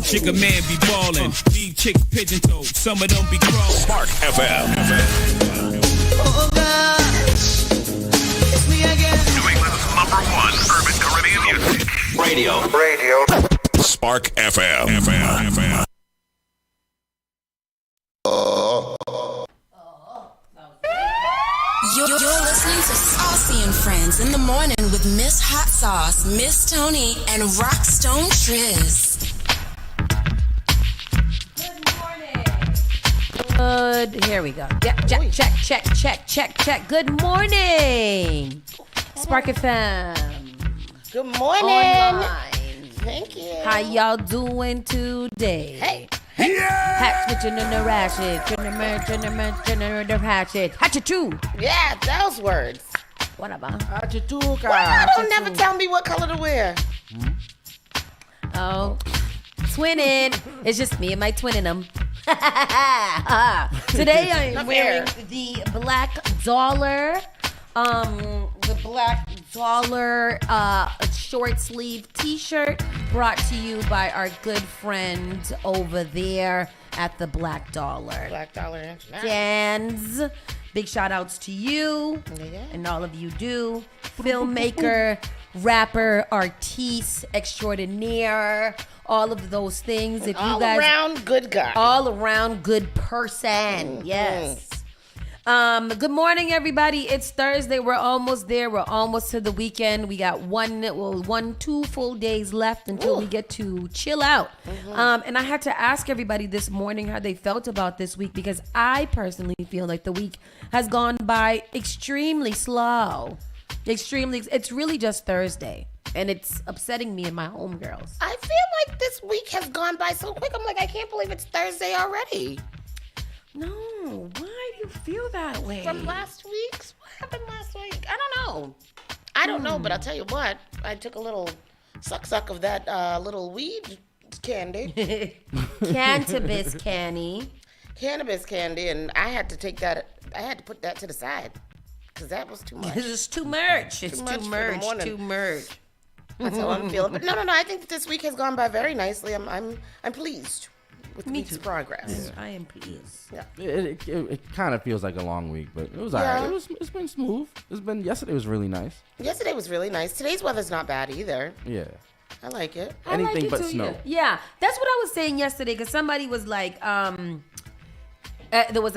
Jigga man be ballin', these chicks pigeon toed, some of them be crawlin'. Spark FM. Oh gosh, it's me again. New England's #1 urban Caribbean music. Radio. Spark FM. You're listening to Saucy and Friends in the morning with Miss Hot Sauce, Miss Tony, and Rockstone Triz. Good. Here we go. Yeah, check. Good morning, Spark FM. Good morning. Online. Thank you. How y'all doing today? Hey. Hat switching in the ratchet. The hatchet. Hatchet-choo. Yeah, those words. Whatever. Why don't never tell me what color to wear? Oh, twinning. It's just me and my twinning them. Today I am wearing the black dollar. Short sleeve t-shirt brought to you by our good friend over there at the Black Dollar. Black Dollar. Dan's. Big shout outs to you and all of you do. Filmmaker, rapper, artiste, extraordinaire, all of those things. If all you guys around good guy. all around good person. Yes. Good morning, everybody. It's Thursday. We're almost there. We're almost to the weekend. We got 2 full days left until we get to chill out. And I had to ask everybody this morning how they felt about this week, because I personally feel like the week has gone by extremely slow. It's really just Thursday, and it's upsetting me and my homegirls. I feel like this week has gone by so quick. I'm like, I can't believe it's Thursday already. No, why do you feel that way? From last week's? What happened last week? I don't know, but I'll tell you what. I took a little suck of that little weed candy. Cannabis candy. Cannabis candy, and I had to put that to the side. Because that was too much. It's too much. It's too much. That's how I'm feeling. But no. I think that this week has gone by very nicely. I'm pleased with the week's progress. I am pleased. Yeah. It kind of feels like a long week, but it was alright. It's been smooth. Yesterday was really nice. Yesterday was really nice. Today's weather's not bad either. Yeah. I like it. Anything but snow. Yeah, that's what I was saying yesterday, because somebody was like, there was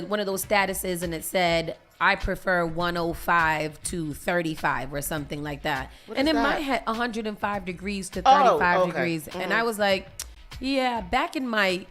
one of those statuses, and it said, I prefer 105 to 35 or something like that. In my head, 105 degrees to 35 degrees, and I was like, yeah, back in my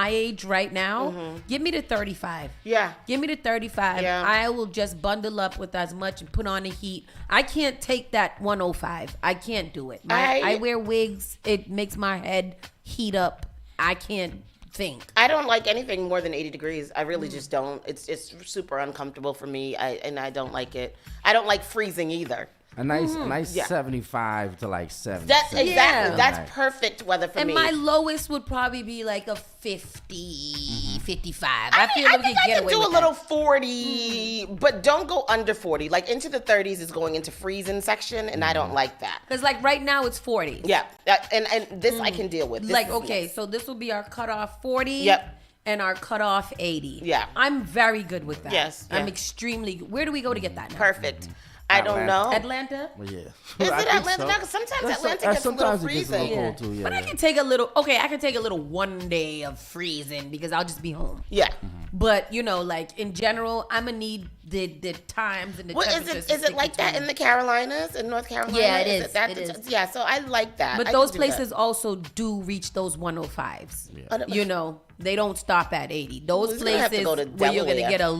age right now, give me the 35. Yeah. Give me the 35. Yeah. I will just bundle up with as much and put on the heat. I can't take that 105. I can't do it. I wear wigs. It makes my head heat up. I can't think. I don't like anything more than 80 degrees. I really just don't. It's super uncomfortable for me, and I don't like it. I don't like freezing either. A nice 75 to like 70. That's exactly. Yeah. That's perfect weather for me. And my lowest would probably be like a 50, 55. I feel like we think can I get can away do a with little that. 40, but don't go under 40. Like into the 30s is going into freezing section, and I don't like that. Because like right now it's 40. Yeah, and this I can deal with. This Like, is okay, nice. so this will be our cutoff 40. Yep. And our cutoff 80. Yeah. I'm very good with that. Yes, I'm yeah. extremely. Where do we go to get that now? Perfect. I don't know. Atlanta? Well, yeah. Is it Atlanta? No, 'cause sometimes Atlanta gets a little Sometimes it gets a freezing. little cold too. Yeah. But I can take a little. Okay, I can take a little one day of freezing because I'll just be home. Yeah. But like in general, I'm gonna need the times and the Well, temperatures. is it like that in the Carolinas, in North Carolina? Yeah, it is. It It is. Yeah, so I like that. But I those can do that. places also do reach those 105s. Yeah. They don't stop at 80. Those Who's gonna have to places go to where you're gonna Delaware? get a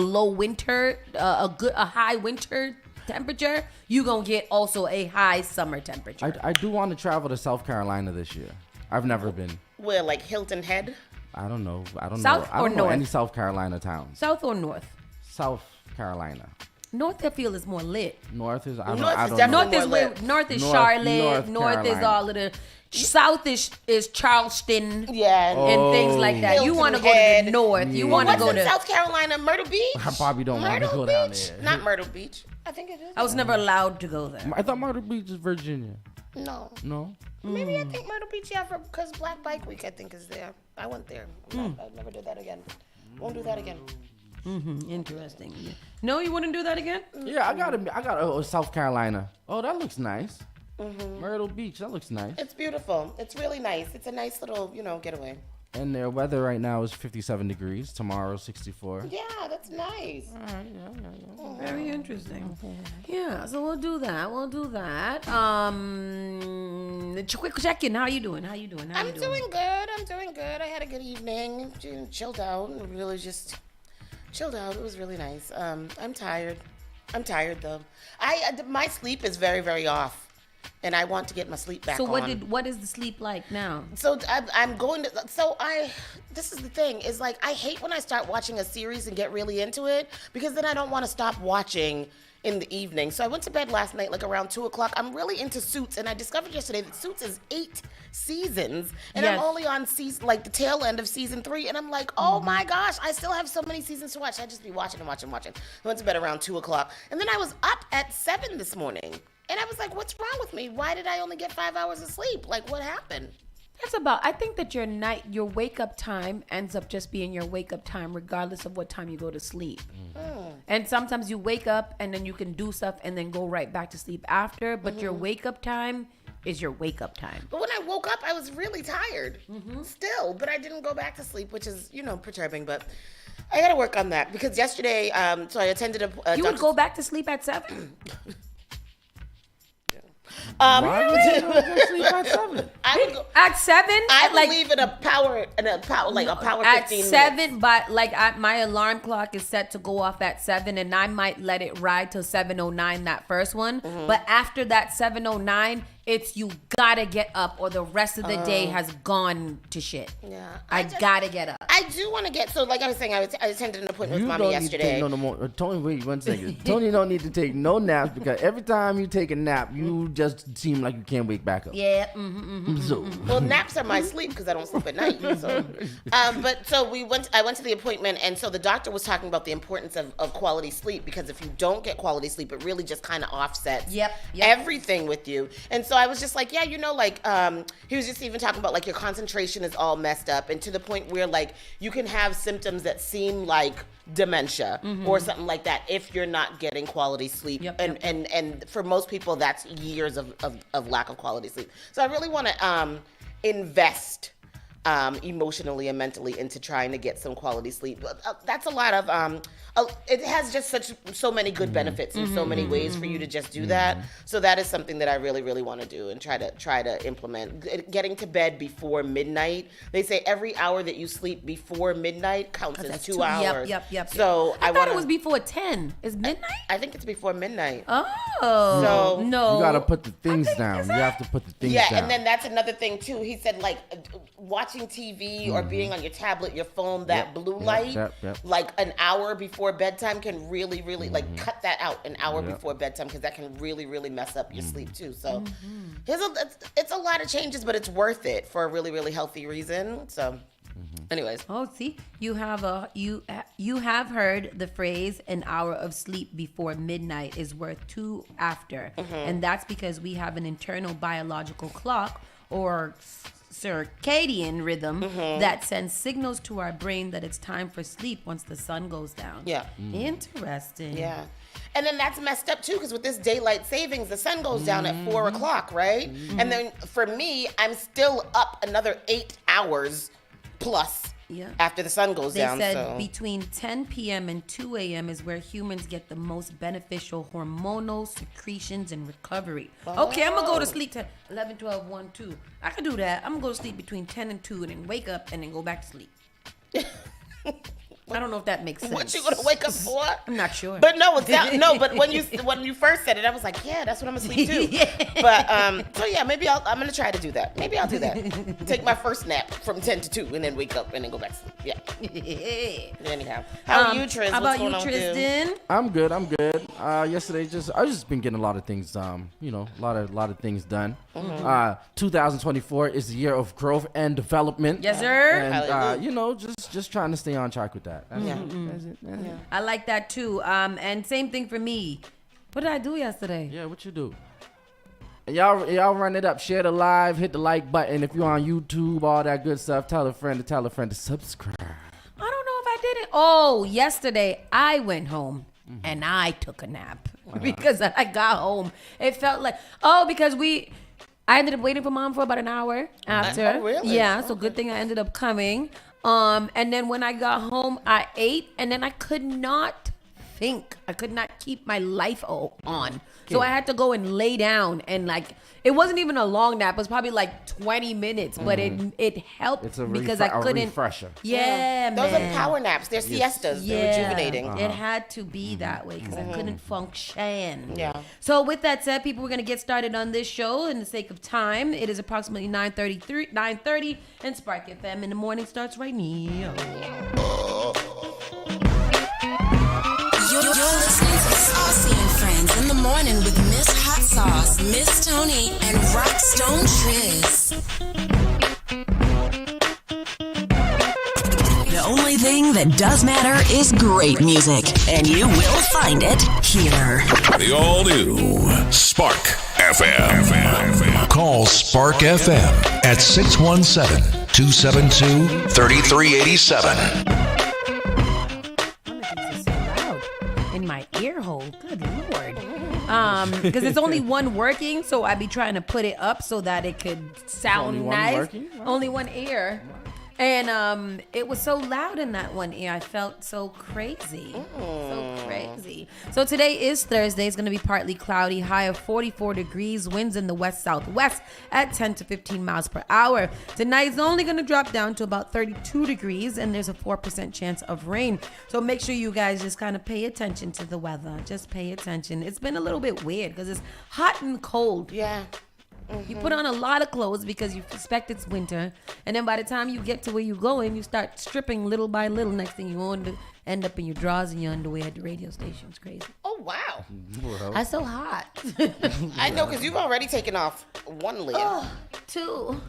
low winter, a high winter temperature, you gonna get also a high summer temperature. I do want to travel to South Carolina this year. I've never been. Where, like Hilton Head? I don't know. South I or don't know north? any South Carolina towns. South or north? South Carolina. North, I feel, is more lit. North is. North is I don't definitely know. North is more lit. North is North Charlotte. North is Carolina. all of the. South is Charleston. Yeah. And things like that. You Hilton want to go to Head. the north. You want to What's go in to. South Carolina? Myrtle Beach? I probably don't want to Myrtle go down Beach? there. Not Myrtle Beach. I think it is. I was never allowed to go there. I thought Myrtle Beach is Virginia. No. No. Maybe I think Myrtle Beach, yeah, because Black Bike Week, I think, is there. I went there. I never did that again. Won't do that again. Interesting. Yeah. No, you wouldn't do that again? Yeah, I got South Carolina. Oh, that looks nice. Myrtle Beach, that looks nice. It's beautiful. It's really nice. It's a nice little, getaway. And their weather right now is 57 degrees. Tomorrow, 64. Yeah, that's nice. Very interesting. Yeah, so we'll do that. Quick check-in. How you doing? I'm doing good. I had a good evening. Chilled out. Really just chilled out. It was really nice. I'm tired. Though. My sleep is very, very off. And I want to get my sleep back on. So what is the sleep like now? So this is the thing, is like, I hate when I start watching a series and get really into it, because then I don't want to stop watching in the evening. So I went to bed last night, like around 2:00. I'm really into Suits, and I discovered yesterday that Suits is 8 seasons, and I'm only on the tail end of season 3, and I'm like, oh my gosh, I still have so many seasons to watch. I just be watching. I went to bed around 2:00, and then I was up at 7 this morning. And I was like, what's wrong with me? Why did I only get 5 hours of sleep? Like, what happened? I think that your wake up time ends up just being your wake up time, regardless of what time you go to sleep. And sometimes you wake up and then you can do stuff and then go right back to sleep after. But your wake up time is your wake up time. But when I woke up, I was really tired still. But I didn't go back to sleep, which is, perturbing. But I got to work on that, because yesterday, so I attended a You would go back to sleep at 7? Why would you go to sleep at 7? I would go at 7. I would leave in a power 15 at 7. minutes. But my alarm clock is set to go off at 7, and I might let it ride till 7:09, that first one. But after that 7:09, it's you gotta get up, or the rest of the day has gone to shit. Yeah, I gotta get up. I do want to get, so like I was saying, I attended an appointment with mommy yesterday. Tony, wait 1 second. Tony don't need to take no naps, because every time you take a nap, you just seem like you can't wake back up. Yeah. Well, naps are my sleep, because I don't sleep at night. So, I went to the appointment, and so the doctor was talking about the importance of quality sleep, because if you don't get quality sleep, it really just kind of offsets everything with you. And so I was just like, yeah, he was just even talking about like your concentration is all messed up, and to the point where like you can have symptoms that seem like dementia or something like that if you're not getting quality sleep. And for most people, that's years of lack of quality sleep. So I really want to invest emotionally and mentally into trying to get some quality sleep. That's a lot of it has just so many good benefits in so many ways for you to just do that. So that is something that I really, really want to do and try to implement. Getting to bed before midnight. They say every hour that you sleep before midnight counts as 2 hours. Yep. So I thought it was before 10. Is midnight? I think it's before midnight. Oh. So no. You gotta put the things down. You have to put the things down. Yeah, and then that's another thing too. He said like watching TV or being on your tablet, your phone, that blue light, like an hour before bedtime can really, really like cut that out an hour before bedtime, because that can really, really mess up your sleep too. So it's a lot of changes, but it's worth it for a really, really healthy reason. So anyways. Oh, see, you have heard the phrase "an hour of sleep before midnight is worth 2 after," and that's because we have an internal biological clock, or circadian rhythm, that sends signals to our brain that it's time for sleep once the sun goes down. Yeah. Interesting. Yeah. And then that's messed up too, because with this daylight savings, the sun goes down at 4 o'clock, right? And then for me, I'm still up another 8 hours plus after the sun goes down. They said between 10 p.m. and 2 a.m. is where humans get the most beneficial hormonal secretions and recovery. Okay, I'm going to go to sleep to 11, 12, 1, 2. I can do that. I'm going to go to sleep between 10 and 2 and then wake up and then go back to sleep. I don't know if that makes sense. What you gonna wake up for? I'm not sure. But no, but when you first said it, I was like, yeah, that's what I'm gonna sleep too. But so yeah, maybe I'm gonna try to do that. Maybe I'll do that. Take my first nap from 10 to 2 and then wake up and then go back to sleep. Yeah. Anyhow, how are you, Triz? How about you, Tristan? I'm good. Yesterday, I just been getting a lot of things. A lot of things done. 2024 is the year of growth and development. Yes, sir. And just trying to stay on track with that. That's it. I like that too. And same thing for me. What did I do yesterday? Yeah, what you do? Y'all run it up. Share the live. Hit the like button. If you're on YouTube, all that good stuff. Tell a friend to subscribe. I don't know if I did it. Oh, yesterday I went home and I took a nap because I got home. It felt like, because I ended up waiting for Mom for about an hour after. Oh, really? Yeah, so good thing I ended up coming. And then when I got home, I ate, and then I could not think. I could not keep my life on. So I had to go and lay down, and it wasn't even a long nap. It was probably like 20 minutes, but it helped because I couldn't. A refresher. Yeah, Those man. are power naps. They're siestas. They're rejuvenating. It had to be that way because I couldn't function. Yeah. So with that said, people, we're going to get started on this show in the sake of time. It is approximately 9:30, and Spark FM in the morning starts right now. You're listening to Saucy and Friends in the morning with Miss Hot Sauce, Miss Tony, and Rockstone Triz. The only thing that does matter is great music, and you will find it here. The all-new Spark FM. Call Spark FM at 617-272-3387. In my ear hole. Good Lord. Because it's only one working, so I'd be trying to put it up so that it could sound Only one nice. working? Wow. Only one ear. And it was so loud in that one ear. I felt so crazy. So crazy. So today is Thursday. It's going to be partly cloudy. High of 44 degrees. Winds in the west-southwest at 10 to 15 miles per hour. Tonight's only going to drop down to about 32 degrees. And there's a 4% chance of rain. So make sure you guys just kind of pay attention to the weather. Just pay attention. It's been a little bit weird because it's hot and cold. Yeah. You put on a lot of clothes because you suspect it's winter, and then by the time you get to where you're going, you start stripping little by little. Next thing you want to end up in your drawers and your underwear at the radio station. It's crazy. Oh, wow. That's so hot. I know, because you've already taken off one layer. Two.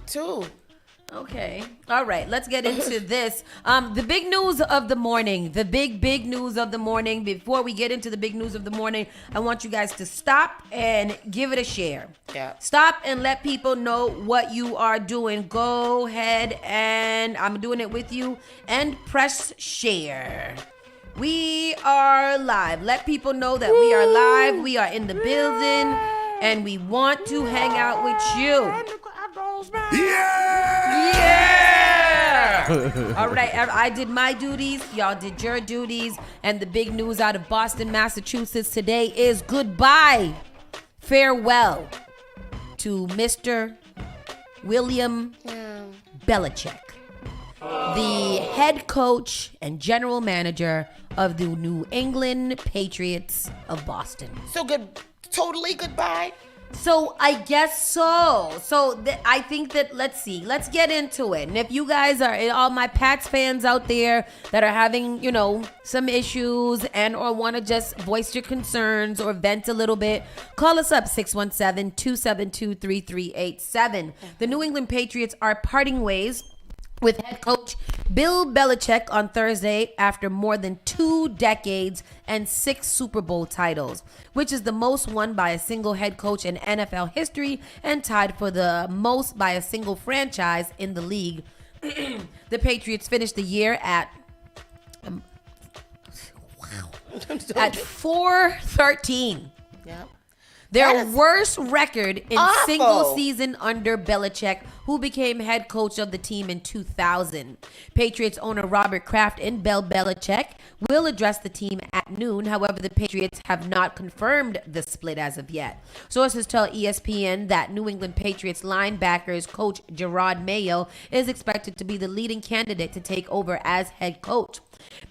Okay. All right. Let's get into this. The big news of the morning. The big news of the morning. Before we get into the big news of the morning, I want you guys to stop and give it a share. Yeah. Stop and let people know what you are doing. Go ahead, and I'm doing it with you, and press share. We are live. Let people know that we are live. We are in the building, and we want to hang out with you. Yeah! All right, I did my duties. Y'all did your duties. And the big news out of Boston, Massachusetts today is goodbye, farewell to Mr. William Belichick, the head coach and general manager of the New England Patriots of Boston. So totally goodbye. So I guess so. I think that, let's get into it. And if you guys are, all my Pats fans out there that are having, some issues and or want to just voice your concerns or vent a little bit, call us up 617-272-3387. The New England Patriots are parting ways with head coach Bill Belichick on Thursday after more than 2 decades and 6 Super Bowl titles, which is the most won by a single head coach in NFL history and tied for the most by a single franchise in the league. The Patriots finished the year at 4-13. Yep. Their worst record in awful. Single season under Belichick, who became head coach of the team in 2000. Patriots owner Robert Kraft and Bill Belichick will address the team at noon. However, the Patriots have not confirmed the split as of yet. Sources tell ESPN that New England Patriots linebackers coach Gerard Mayo is expected to be the leading candidate to take over as head coach.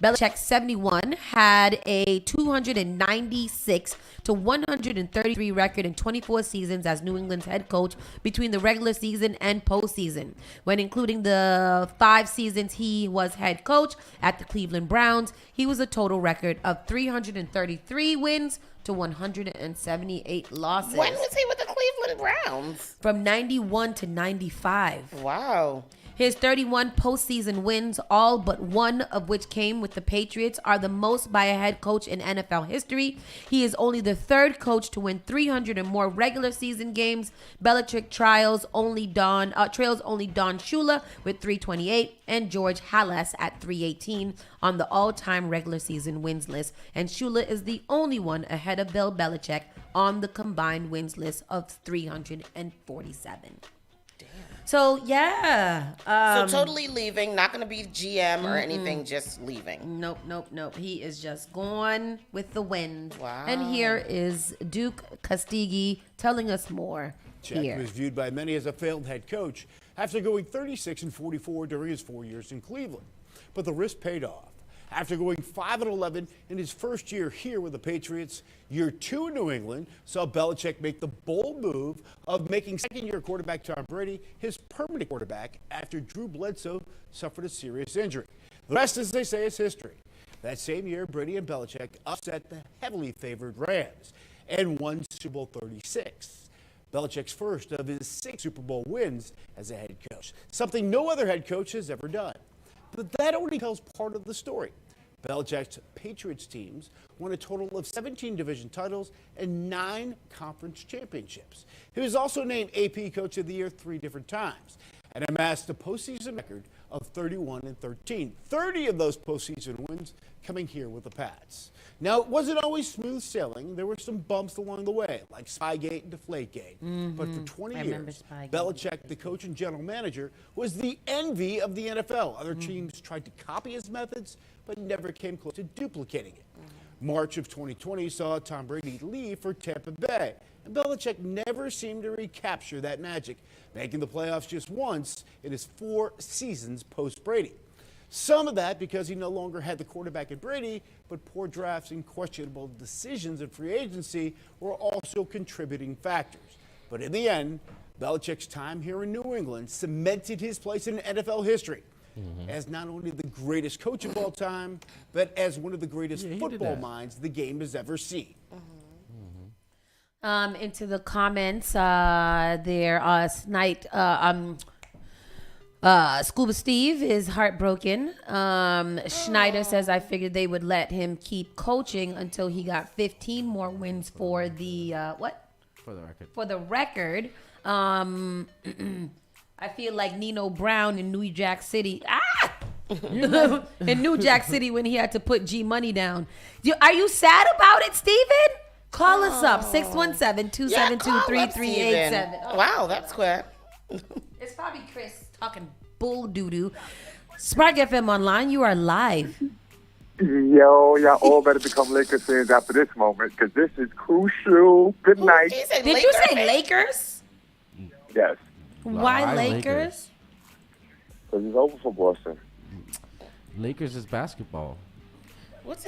Belichick, 71, had a 296 to 133 record in 24 seasons as New England's head coach between the regular season and postseason. When including the 5 seasons he was head coach at the Cleveland Browns, he was a total record of 333 wins to 178 losses. When was he with the Cleveland Cleveland Browns? From 91 to 95. Wow. His 31 postseason wins, all but one of which came with the Patriots, are the most by a head coach in NFL history. He is only the third coach to win 300 or more regular season games. Belichick trails only Don Shula with 328 and George Halas at 318 on the all-time regular season wins list. And Shula is the only one ahead of Bill Belichick on the combined wins list of 347. So, yeah. So totally leaving, not going to be GM or anything, just leaving. Nope. He is just gone with the wind. Wow. And here is Duke Castigi telling us more. Check was viewed by many as a failed head coach after going 36-44 during his 4 years in Cleveland. But the risk paid off. After going 5-11 in his first year here with the Patriots, year 2 in New England saw Belichick make the bold move of making second-year quarterback Tom Brady his permanent quarterback after Drew Bledsoe suffered a serious injury. The rest, as they say, is history. That same year, Brady and Belichick upset the heavily favored Rams and won Super Bowl 36. Belichick's first of his 6 Super Bowl wins as a head coach, something no other head coach has ever done. But that only tells part of the story. Belichick's Patriots teams won a total of 17 division titles and 9 conference championships. He was also named AP Coach of the Year 3 different times and amassed a postseason record of 31-13. 30 of those postseason wins coming here with the Pats. Now, it wasn't always smooth sailing. There were some bumps along the way, like Spygate and Deflategate. But for 20 years, Belichick, the coach and general manager, was the envy of the NFL. Other teams tried to copy his methods, but never came close to duplicating it. March of 2020 saw Tom Brady leave for Tampa Bay, and Belichick never seemed to recapture that magic, making the playoffs just once in his 4 seasons post-Brady. Some of that because he no longer had the quarterback in Brady, but poor drafts and questionable decisions in free agency were also contributing factors. But in the end, Belichick's time here in New England cemented his place in NFL history as not only the greatest coach of all time, but as one of the greatest football minds the game has ever seen. Into the comments there, Scuba Steve is heartbroken. Schneider says, I figured they would let him keep coaching until he got 15 more wins for the, what? For the record. For the record. I feel like Nino Brown in New Jack City. In New Jack City when he had to put G Money down. Are you sad about it, Steven? Call us up, 617-272-3387. Wow, that's quick. It's probably Chris talking bull doo-doo. Spark FM Online, you are live. Yo, y'all all better become Lakers fans after this moment because this is crucial. Good night. Did you say Lakers? Yes. Why Lakers? Because it's over for Boston. Lakers is basketball.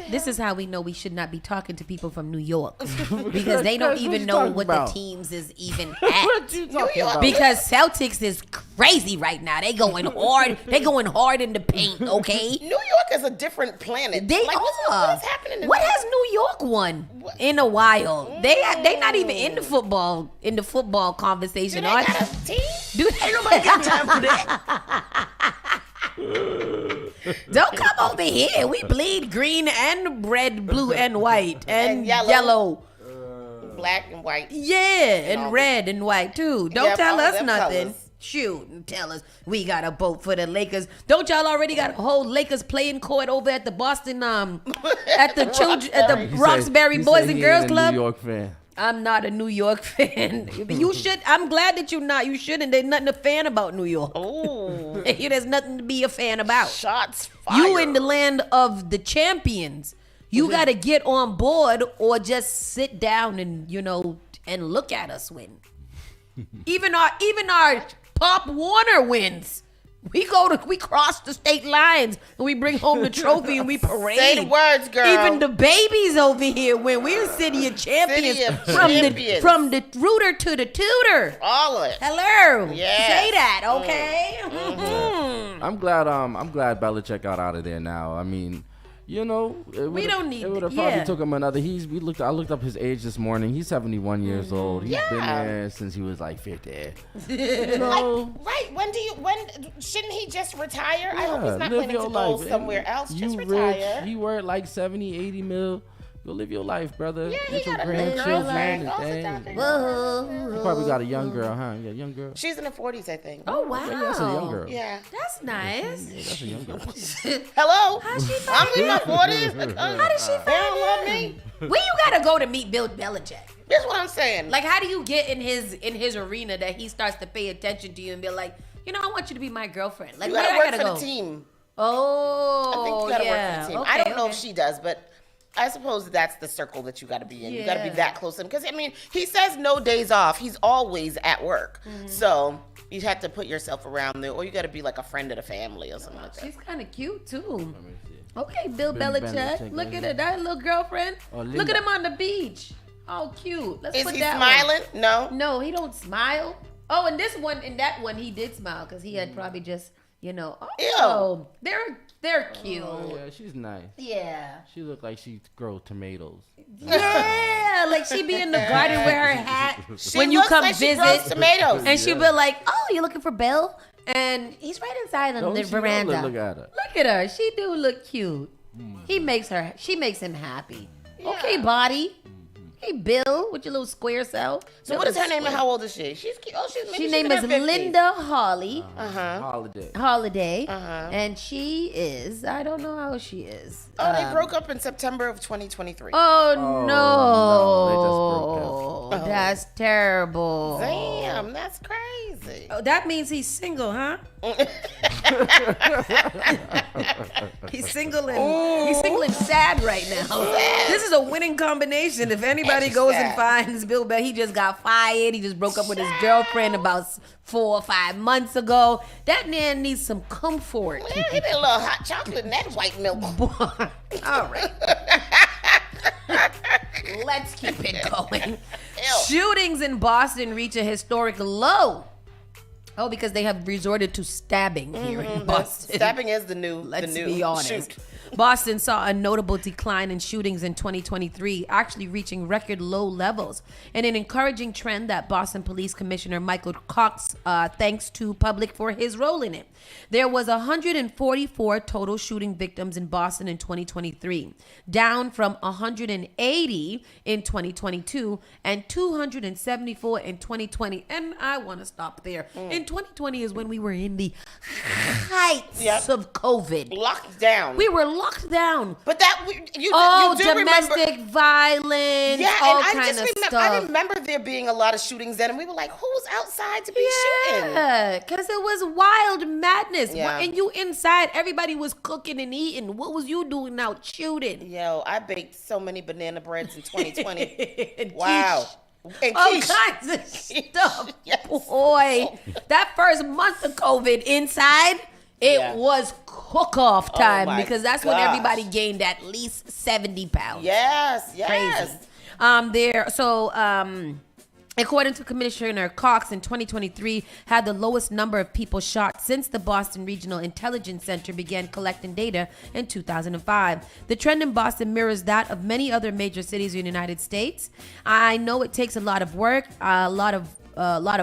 This is how we know we should not be talking to people from New York because they don't even know what the teams is even at. What you talking about? Because Celtics is crazy right now. They going hard. They going hard in the paint. Okay. New York is a different planet. They are. What is happening? What has New York won in a while? They not even in the football conversation. Do they got a team? Ain't nobody got time for that. Don't come over here. We bleed green and red, blue and white and yellow. Black and white. Yeah, and red and white too. Don't tell us nothing. Colors. Shoot and tell us we got a vote for the Lakers. Don't y'all already got a whole Lakers playing court over at the Boston at the Roxbury Boys and Girls Club? New York fan. I'm not a New York fan. You should. I'm glad that you're not. You shouldn't. There's nothing to fan about New York. Oh, there's nothing to be a fan about. Shots fired. You in the land of the champions. You got to get on board or just sit down and and look at us win. even our Pop Warner wins. We cross the state lines and we bring home the trophy and we parade. Say the words, girl. Even the babies over here win. We're City of Champions. From the rooter to the tutor. All of it. Hello. Yes. Say that, okay? I'm glad Belichick got out of there now. I mean, You know, we don't need. It would have probably took him another. I looked up his age this morning. He's 71 years old. He's been there since he was like 50. You know, right? When shouldn't he just retire? I hope he's not live planning your to go life. somewhere else. You Just rich, retire. you worth like 70, 80 mil. Go live your life, brother. Yeah, With he your got a good grandchildren girl. and things. Whoa. You probably got a young girl, huh? You got a young girl. She's in her 40s, I think. Oh wow. Yeah, that's a young girl. Yeah. That's nice. Yeah, that's a young girl. Hello. How's she I'm find in my him? 40s. How did she They find don't love me. Where you gotta go to meet Bill Belichick? That's what I'm saying. Like, how do you get in his arena that he starts to pay attention to you and be like, you know, I want you to be my girlfriend. Like, you where gotta I work gotta for go? the team. Oh, I think you gotta work for the team. I don't know if okay. she does, but I suppose that's the circle that you gotta be in. You gotta be Yeah. that close to him. Because, I mean, he says no days off. He's always at work. So you have to put yourself around there, or you gotta be like a friend of the family or something like that. She's kind of cute, too. Okay, Bill Bill Belichick. Belichick, Look yeah. at her. That little girlfriend. Oh, Look Linda. at him on the beach. Oh, cute. Let's Is put he that smiling? one. No. No, he don't smile. Oh, and that one, he did smile because he had probably just, you know. Oh, they're cute. Oh, yeah, she's nice. Yeah. She look like she grow tomatoes. Yeah, like she be in the garden with her hat when you looks come like she visit. grows tomatoes. And she'll be like, "Oh, you looking for Bill?" And he's right inside on Don't the she veranda. look at her. Look at her. She do look cute. She makes him happy. Okay, body. Hey, Bill, with your little square self. So what is her name and how old is she? She's cute. Oh, Her name is Linda Hawley. Holiday. And she is, I don't know how she is. Oh, they broke up in September of 2023. Oh, no. no. That's terrible. Damn, that's crazy. Oh, that means he's single, huh? He's single and sad right now. This is a winning combination. If anybody goes and finds Bill Bell, he just got fired. He just broke up with his girlfriend about 4 or 5 months ago. That man needs some comfort. Yeah, he need a little hot chocolate and that white milk. All right. Let's keep it going. Shootings in Boston reach a historic low. Oh, because they have resorted to stabbing here in Boston. Stabbing is the new. Let's the new be honest. shoot. Boston saw a notable decline in shootings in 2023, actually reaching record low levels, and an encouraging trend that Boston Police Commissioner Michael Cox thanks to public for his role in it. There was 144 total shooting victims in Boston in 2023, down from 180 in 2022 and 274 in 2020. And I want to stop there. In 2020 is when we were in the heights of COVID. Locked down. We were locked down. But that you do domestic remember, violence, yeah, all and kind of stuff. I remember there being a lot of shootings then, and we were like, "Who's outside to be shooting?" Yeah, because it was wild madness. Yeah. And you inside, everybody was cooking and eating. What was you doing out shooting? Yo, I baked so many banana breads in 2020. And Wow. And all quiche. kinds of stuff. Yes. Boy, that first month of COVID inside, it was cook-off time my because that's when gosh. everybody gained at least 70 pounds. Yes, yes. Crazy. According to Commissioner Cox, in 2023 had the lowest number of people shot since the Boston Regional Intelligence Center began collecting data in 2005. The trend in Boston mirrors that of many other major cities in the United States. I know it takes a lot of work, a lot of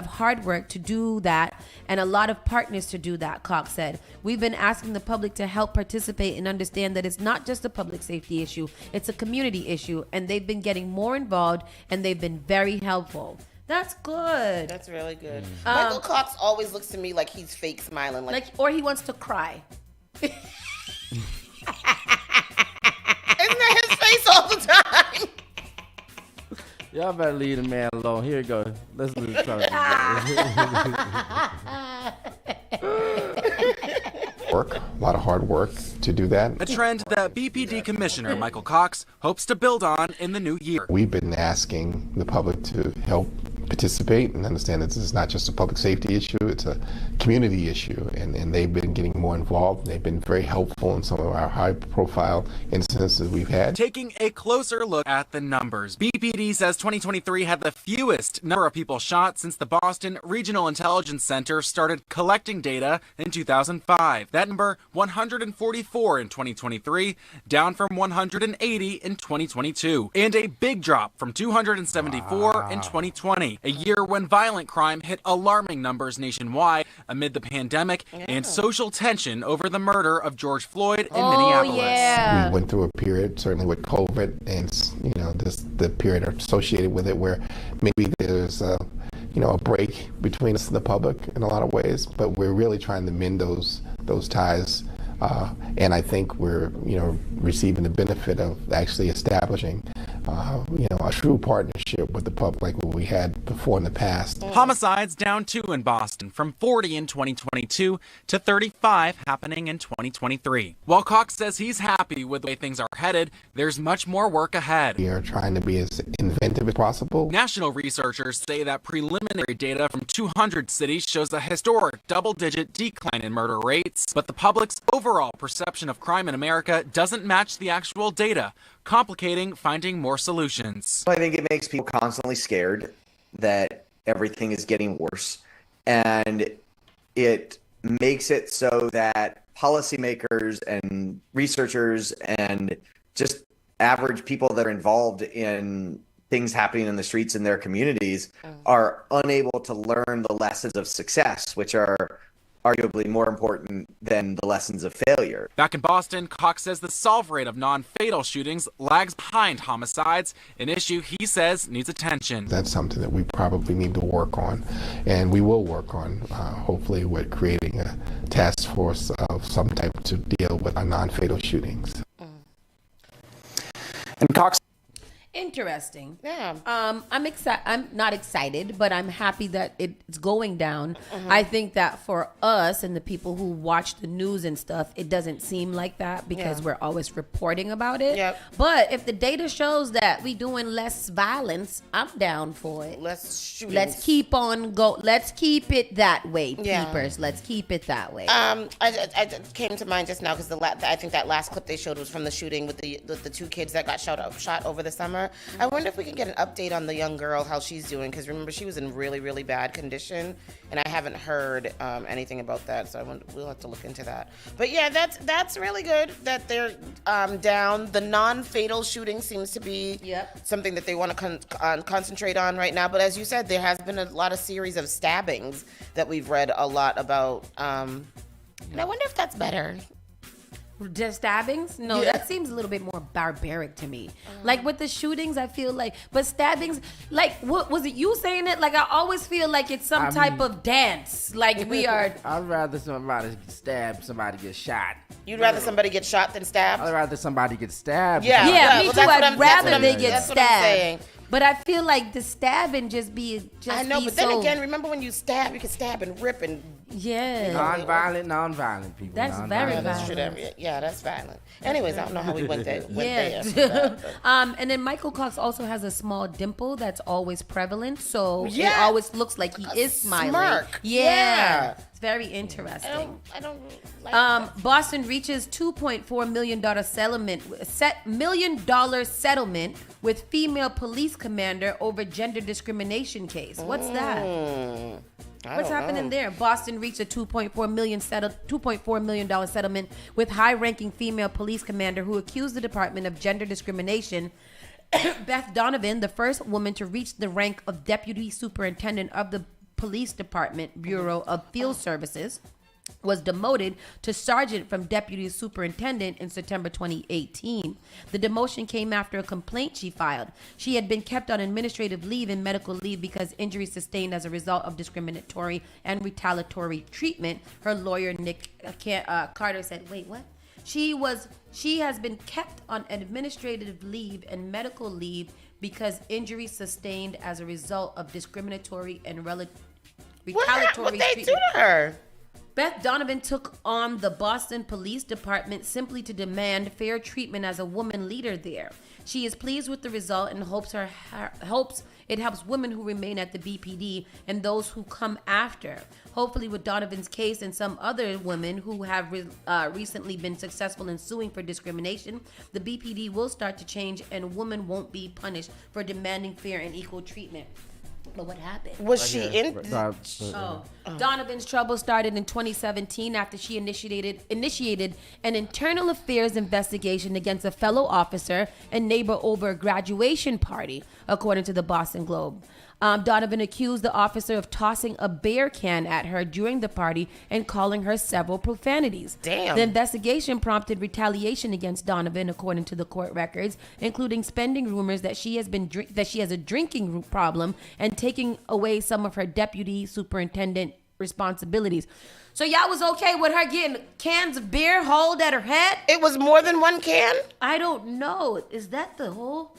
hard work to do that, and a lot of partners to do that, Cox said. We've been asking the public to help participate and understand that it's not just a public safety issue, it's a community issue, and they've been getting more involved, and they've been very helpful. That's good. That's really good. Michael Cox always looks to me like he's fake smiling. Or he wants to cry. Isn't that his face all the time? Y'all better leave the man alone. Here you go. Let's do this. Work, a lot of hard work to do that. A trend that BPD Commissioner Michael Cox hopes to build on in the new year. We've been asking the public to help participate and understand that this is not just a public safety issue, it's a community issue. And they've been getting more involved. They've been very helpful in some of our high-profile incidents that we've had. Taking a closer look at the numbers, BPD says 2023 had the fewest number of people shot since the Boston Regional Intelligence Center started collecting data in 2005. That number, 144 in 2023, down from 180 in 2022, and a big drop from 274 in 2020, a year when violent crime hit alarming numbers nationwide amid the pandemic and social tension over the murder of George Floyd in Minneapolis. We went through a period, certainly with COVID, and the period associated with it, where maybe there's a break between us and the public in a lot of ways, but we're really trying to mend those ties. And I think we're, receiving the benefit of actually establishing, a true partnership with the public like what we had before in the past. Homicides down 2 in Boston, from 40 in 2022 to 35 happening in 2023. While Cox says he's happy with the way things are headed, there's much more work ahead. We are trying to be as inventive as possible. National researchers say that preliminary data from 200 cities shows a historic double-digit decline in murder rates, but the public's overall perception of crime in America doesn't match the actual data, complicating finding more solutions. I think it makes people constantly scared that everything is getting worse, and it makes it so that policymakers and researchers and just average people that are involved in things happening in the streets in their communities are unable to learn the lessons of success, which are arguably more important than the lessons of failure. Back in Boston, Cox says the solve rate of non-fatal shootings lags behind homicides, an issue he says needs attention. That's something that we probably need to work on, and we will work on, hopefully, with creating a task force of some type to deal with our non-fatal shootings. And Cox. Interesting. Yeah. I'm excited. I'm not excited, but I'm happy that it's going down. I think that for us and the people who watch the news and stuff, it doesn't seem like that because we're always reporting about it. Yep. But if the data shows that we doing less violence, I'm down for it. Less shootings. Let's keep on go. Let's keep it that way, peepers. Let's keep it that way. I came to mind just now because I think that last clip they showed was from the shooting with the 2 kids that got shot over the summer. I wonder if we can get an update on the young girl, how she's doing, because remember, she was in really, really bad condition, and I haven't heard anything about that, so we'll have to look into that. But yeah, that's really good that they're down. The non-fatal shooting seems to be something that they want to concentrate on right now, but as you said, there has been a lot of series of stabbings that we've read a lot about, and I wonder if that's better. Just stabbings? No, that seems a little bit more barbaric to me. Like with the shootings, I feel like, but stabbings, like, what was it you saying it? Like, I always feel like it's some type of dance. Like we are. I'd rather somebody get stabbed, somebody get shot. You'd rather somebody get shot than stabbed? I'd rather somebody get stabbed. Yeah, me too. I'd rather they get that's what I'm saying. stabbed. But I feel like the stabbing I know, but then again, remember when you stab, you can stab and rip and non-violent people. That's very violent. That's true. That's violent. Anyways, I don't know how we went there. And then Michael Cox also has a small dimple that's always prevalent, so it always looks like he is smiling. Smirk. Yeah. It's very interesting. I don't like that. Boston reaches $2.4 million settlement with female police commander over gender discrimination case. What's that? What's happening there? Boston reached a $2.4 million settlement with high-ranking female police commander who accused the Department of Gender Discrimination. Beth Donovan, the first woman to reach the rank of deputy superintendent of the Police Department Bureau of Field Services, was demoted to sergeant from deputy superintendent in September 2018. The demotion came after a complaint she filed. She had been kept on administrative leave and medical leave because injuries sustained as a result of discriminatory and retaliatory treatment. Her lawyer, Nick Carter, said, wait, what? She has been kept on administrative leave and medical leave because injuries sustained as a result of discriminatory and retaliatory treatment. What they do to her? Beth Donovan took on the Boston Police Department simply to demand fair treatment as a woman leader there. She is pleased with the result and hopes It helps women who remain at the BPD and those who come after. Hopefully, with Donovan's case and some other women who have recently been successful in suing for discrimination, the BPD will start to change and women won't be punished for demanding fair and equal treatment. But what happened? Was she in? Donovan's trouble started in 2017 after she initiated an internal affairs investigation against a fellow officer and neighbor over a graduation party, according to the Boston Globe. Donovan accused the officer of tossing a beer can at her during the party and calling her several profanities. Damn. The investigation prompted retaliation against Donovan, according to the court records, including spending rumors that she has a drinking problem and taking away some of her deputy superintendent responsibilities. So y'all was okay with her getting cans of beer hauled at her head? It was more than one can? I don't know. Is that the whole?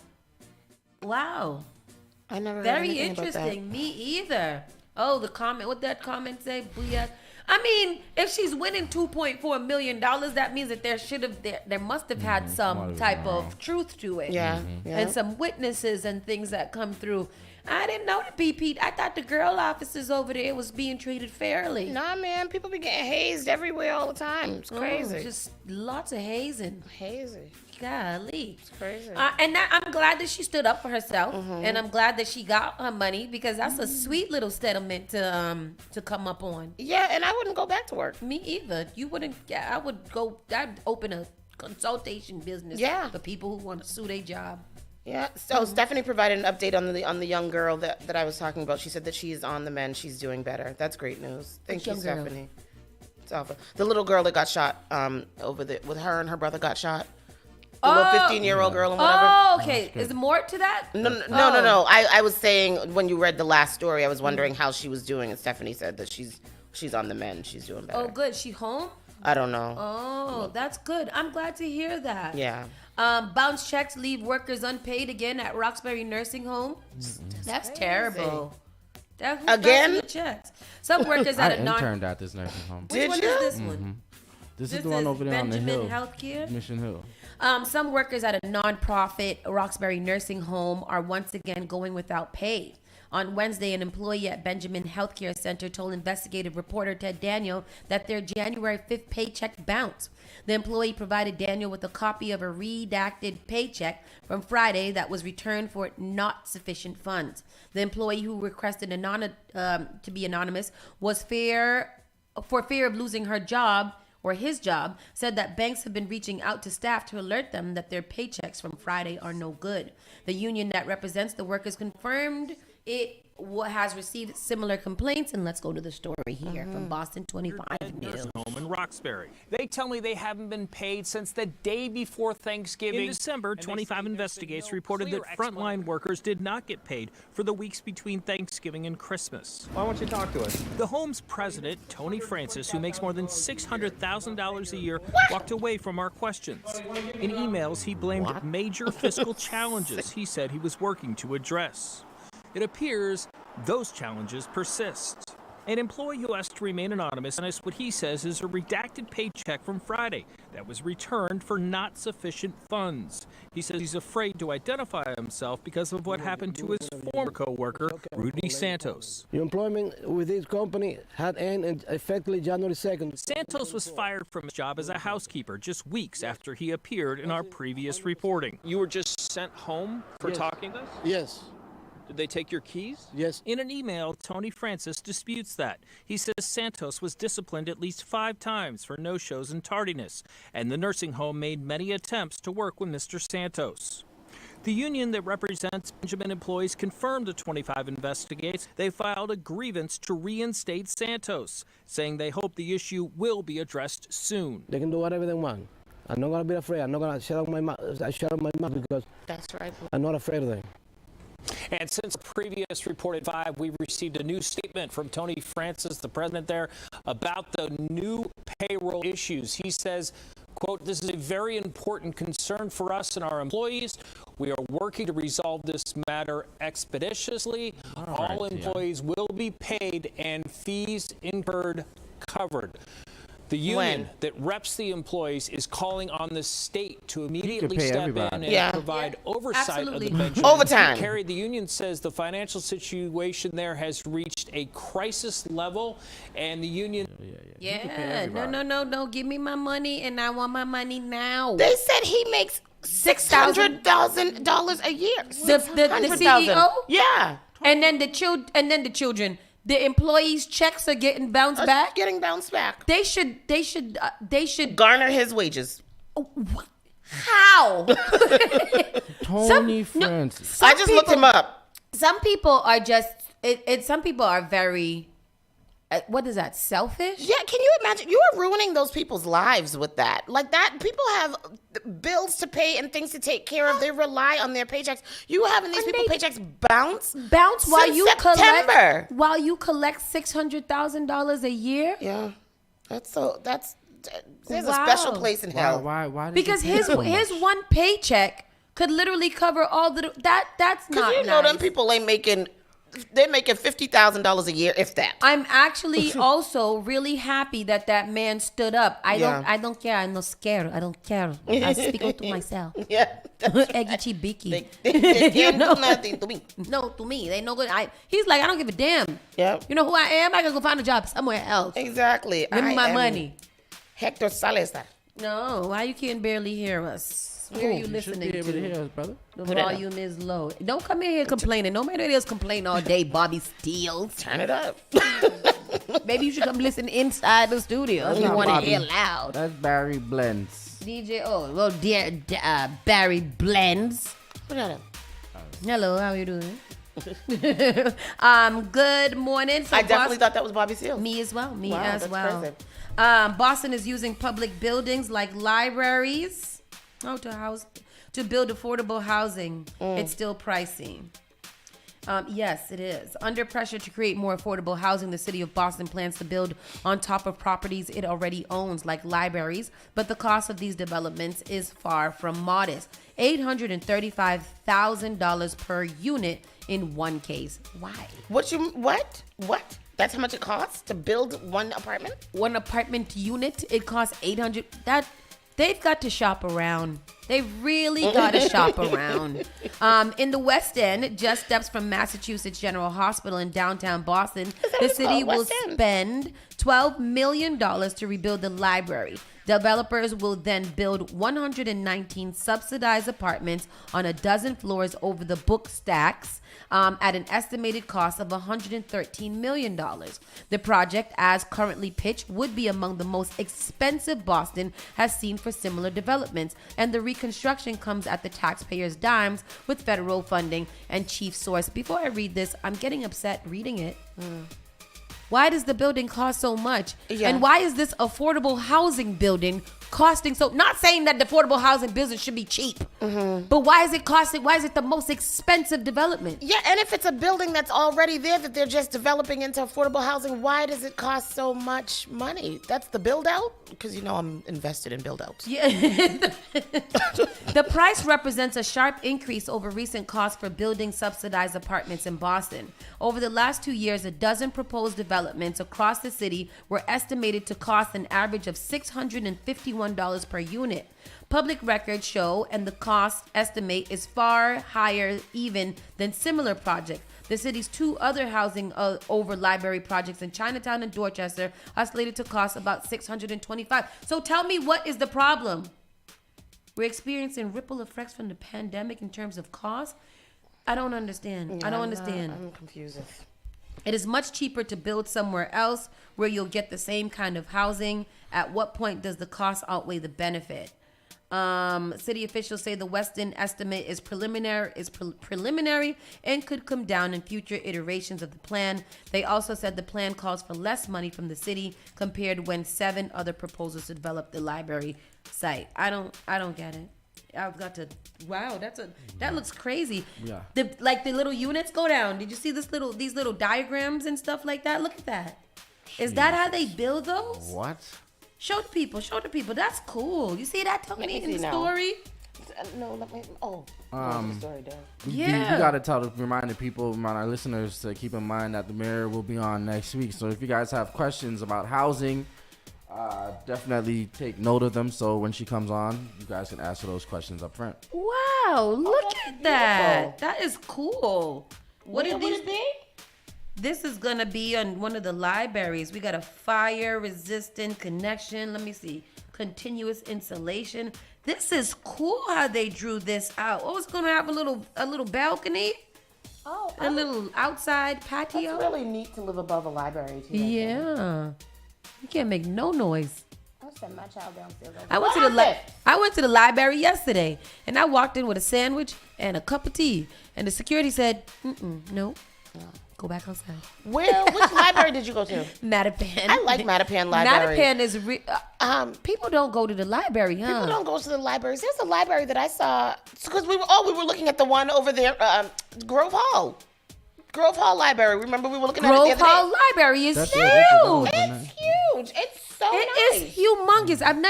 Wow. I never heard Very anything about interesting. that. Me either. Oh, the comment. What that comment say? Booyah. I mean, if she's winning $2.4 million, that means that there must have had some type of truth to it. Yeah. And some witnesses and things that come through. I didn't know the BP. I thought the girl officers over there was being treated fairly. Nah, man. People be getting hazed everywhere all the time. It's crazy. Just lots of hazing. Hazy. Golly. It's crazy. And I'm glad that she stood up for herself, and I'm glad that she got her money, because that's a sweet little settlement to come up on. Yeah, and I wouldn't go back to work. Me either. You wouldn't. Yeah, I'd open a consultation business. For people who want to sue their job. Yeah. So Stephanie provided an update on the young girl that I was talking about. She said that she's on the mend. She's doing better. That's great news. Thank you, Stephanie. It's awful. The little girl that got shot with her and her brother got shot. The little 15-year-old girl and whatever. Oh, okay. Is there more to that? No. I was saying, when you read the last story, I was wondering how she was doing, and Stephanie said that she's on the mend. She's doing better. Oh, good. She home? I don't know. Oh, that's good. I'm glad to hear that. Yeah. Bounce checks leave workers unpaid again at Roxbury Nursing Home. That's terrible. Again? Checks. Some workers at a interned at this nursing home. Which one is this one? This is the one over there on the hill. Benjamin Healthcare? Mission Hill. Some workers at a nonprofit Roxbury Nursing Home are once again going without pay. On Wednesday, an employee at Benjamin Healthcare Center told investigative reporter Ted Daniel that their January 5th paycheck bounced. The employee provided Daniel with a copy of a redacted paycheck from Friday that was returned for not sufficient funds. The employee, who requested to be anonymous, was for fear of losing her job or his job, said that banks have been reaching out to staff to alert them that their paychecks from Friday are no good. The union that represents the workers confirmed it has received similar complaints, and let's go to the story here from Boston 25 News. Home in Roxbury. They tell me they haven't been paid since the day before Thanksgiving. In December, 25 Investigates reported that frontline workers did not get paid for the weeks between Thanksgiving and Christmas. Why won't you talk to us? The home's president, Tony Francis, who makes more than $600,000 a year, walked away from our questions. In emails, he blamed major fiscal challenges he said he was working to address. It appears those challenges persist. An employee who asked to remain anonymous and what he says is a redacted paycheck from Friday that was returned for not sufficient funds. He says he's afraid to identify himself because of what happened to his former co-worker, Rudy Santos. Your employment with this company had ended effectively January 2nd. Santos was fired from his job as a housekeeper just weeks after he appeared in our previous reporting. You were just sent home for talking to us? Yes. Did they take your keys? Yes. In an email, Tony Francis disputes that. He says Santos was disciplined at least 5 times for no-shows and tardiness, and the nursing home made many attempts to work with Mr. Santos. The union that represents Benjamin employees confirmed to 25 Investigates they filed a grievance to reinstate Santos, saying they hope the issue will be addressed soon. They can do whatever they want. I'm not going to be afraid. I'm not going to shut up my mouth. Because that's right. I'm not afraid of them. And since the previous reported 5, we received a new statement from Tony Francis, the president there, about the new payroll issues. He says, quote, "This is a very important concern for us and our employees. We are working to resolve this matter expeditiously. All employees will be paid and fees incurred covered." The union When? that reps the employees is calling on the state to immediately pay step everybody. in and Yeah. provide oversight Absolutely. of the Benjamin. Overtime. Carrie, the union says the financial situation there has reached a crisis level, and the union. Yeah. No. Give me my money, and I want my money now. They said he makes $600,000 a year. The $600,000. CEO? Yeah. And then the children. The employees' checks are getting bounced back. Getting bounced back. They should Garner his wages. How? Tony Francis. I just looked him up. Some people are just. Some people are very. What is that? Selfish? Yeah, can you imagine? You are ruining those people's lives with that. Like that, people have bills to pay and things to take care of. They rely on their paychecks. You having these people paychecks bounce while since you September. collect $600,000 a year. Yeah, there's a Wow. special place in hell. Why did Because he pay his so much? one paycheck could literally cover all the that's Because not you know nice. them people ain't making. They're making $50,000 a year, if that. I'm actually also really happy that man stood up. I don't care. I'm not scared. I don't care. I speak to myself. Yeah. Eggy chibiki. They can't do nothing to me. No, to me. They no good. He's like, I don't give a damn. Yeah. You know who I am? I gotta go find a job somewhere else. Exactly. Give me my money. Hector Salazar. No, why you can't barely hear us? Where are you listening should be able to to? hear us, brother. The volume is low. Don't come in here complaining. Nobody else complain all day, Bobby Steels. Turn it up. Maybe you should come listen inside the studio if you not want to Bobby. hear loud. That's Barry Blends. DJ, Barry Blends. Hello, how you doing? Good morning. So I definitely thought that was Bobby Seals. Me as well. Me Wow, as that's well. crazy. Boston is using public buildings like libraries to build affordable housing. It's still pricey. Yes, it is. Under pressure to create more affordable housing, the city of Boston plans to build on top of properties it already owns, like libraries, but the cost of these developments is far from modest. $835,000 per unit in one case. Why? What? That's how much it costs to build one apartment? One apartment unit, it costs $800. They've got to shop around. They've really got to shop around. In the West End, just steps from Massachusetts General Hospital in downtown Boston, the city will spend $12 million to rebuild the library. Developers will then build 119 subsidized apartments on a dozen floors over the book stacks at an estimated cost of $113 million. The project, as currently pitched, would be among the most expensive Boston has seen for similar developments, and the reconstruction comes at the taxpayers' dimes with federal funding and chief source. Before I read this, I'm getting upset reading it. Why does the building cost so much? Yeah. And why is this affordable housing building costing so? Not saying that the affordable housing business should be cheap, but why is it costing? Why is it the most expensive development? Yeah, and if it's a building that's already there that they're just developing into affordable housing, why does it cost so much money? That's the build out? Because you know I'm invested in build outs. Yeah. The price represents a sharp increase over recent costs for building subsidized apartments in Boston. Over the last 2 years, a dozen proposed developments across the city were estimated to cost an average of $651 per unit. Public records show, and the cost estimate is far higher even than similar projects. The city's two other housing over library projects in Chinatown and Dorchester are slated to cost about $625. So tell me, what is the problem? We're experiencing ripple effects from the pandemic in terms of cost. I don't understand. I don't understand. I'm confused. It is much cheaper to build somewhere else where you'll get the same kind of housing. At what point does the cost outweigh the benefit? City officials say the West End estimate is preliminary and could come down in future iterations of the plan. They also said the plan calls for less money from the city compared when 7 other proposals to develop the library site. I don't get it. I've got to. Wow, that looks crazy. Yeah. The little units go down. Did you see these little diagrams and stuff like that? Look at that. Is that how they build those? What? Show the people. That's cool. You see that, Tony, in the now. story? No, let me. The story down. Yeah. We gotta remind our listeners to keep in mind that the mayor will be on next week. So if you guys have questions about housing, Definitely take note of them. So when she comes on, you guys can ask her those questions up front. Wow, look at that. That is cool. What Where would it be? This is going to be on one of the libraries. We got a fire-resistant connection. Let me see. Continuous insulation. This is cool how they drew this out. Oh, it's going to have a little balcony. Oh, a little outside patio. That's really neat to live above a library, too. Yeah. You can't make no noise. I'll send my child downstairs. I went to the library yesterday, and I walked in with a sandwich and a cup of tea, and the security said, no. Go back outside. Well, which library did you go to? Mattapan. I like Mattapan Library. Mattapan is people don't go to the library, huh? People don't go to the libraries. There's a library that I saw because we were looking at the one over there, Grove Hall. Grove Hall Library. Remember we were looking at it the other day? Grove Hall Library is huge. It's huge. It's so It nice. is humongous. I'm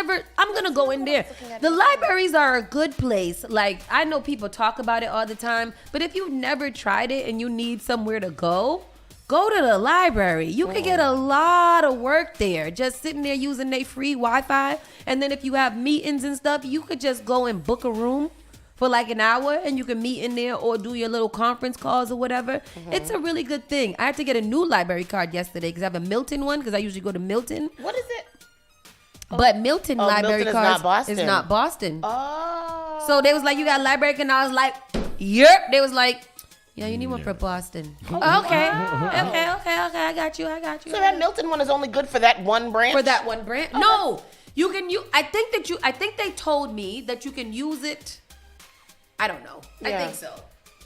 going to go in there. The libraries are a good place. Like, I know people talk about it all the time, but if you've never tried it and you need somewhere to go to the library. You can get a lot of work there. Just sitting there using their free Wi-Fi. And then if you have meetings and stuff, you could just go and book a room for like an hour and you can meet in there or do your little conference calls or whatever. It's a really good thing. I had to get a new library card yesterday because I have a Milton one because I usually go to Milton. What is it? But Milton library Milton cards is is not Boston. Oh. So they was like, you got a library card? And I was like, yep. They was like, yeah, you need one for Boston. Okay. Okay. I got you. So that Milton one is only good for that one branch? For that one branch? Okay. No. You can I think they told me that you can use it. I don't know. Yeah. I think so.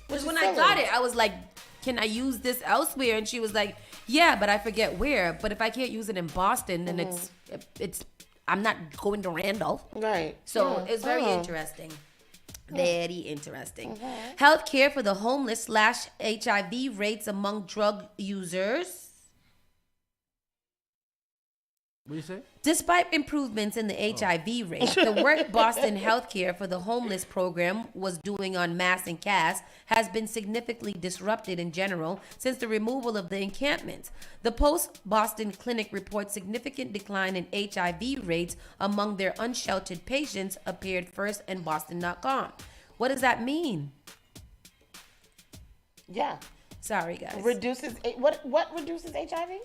Because when I got it, I was like, can I use this elsewhere? And she was like, yeah, but I forget where. But if I can't use it in Boston, then it's I'm not going to Randolph. Right. So it's very interesting. Very interesting. Healthcare for the homeless / HIV rates among drug users. What do you say? Despite improvements in the HIV rate, the work Boston Healthcare for the Homeless program was doing on mass and CAS has been significantly disrupted in general since the removal of the encampments. The Post-Boston Clinic reports significant decline in HIV rates among their unsheltered patients, appeared first in Boston.com. What does that mean? Yeah. Sorry, guys. What reduces HIV?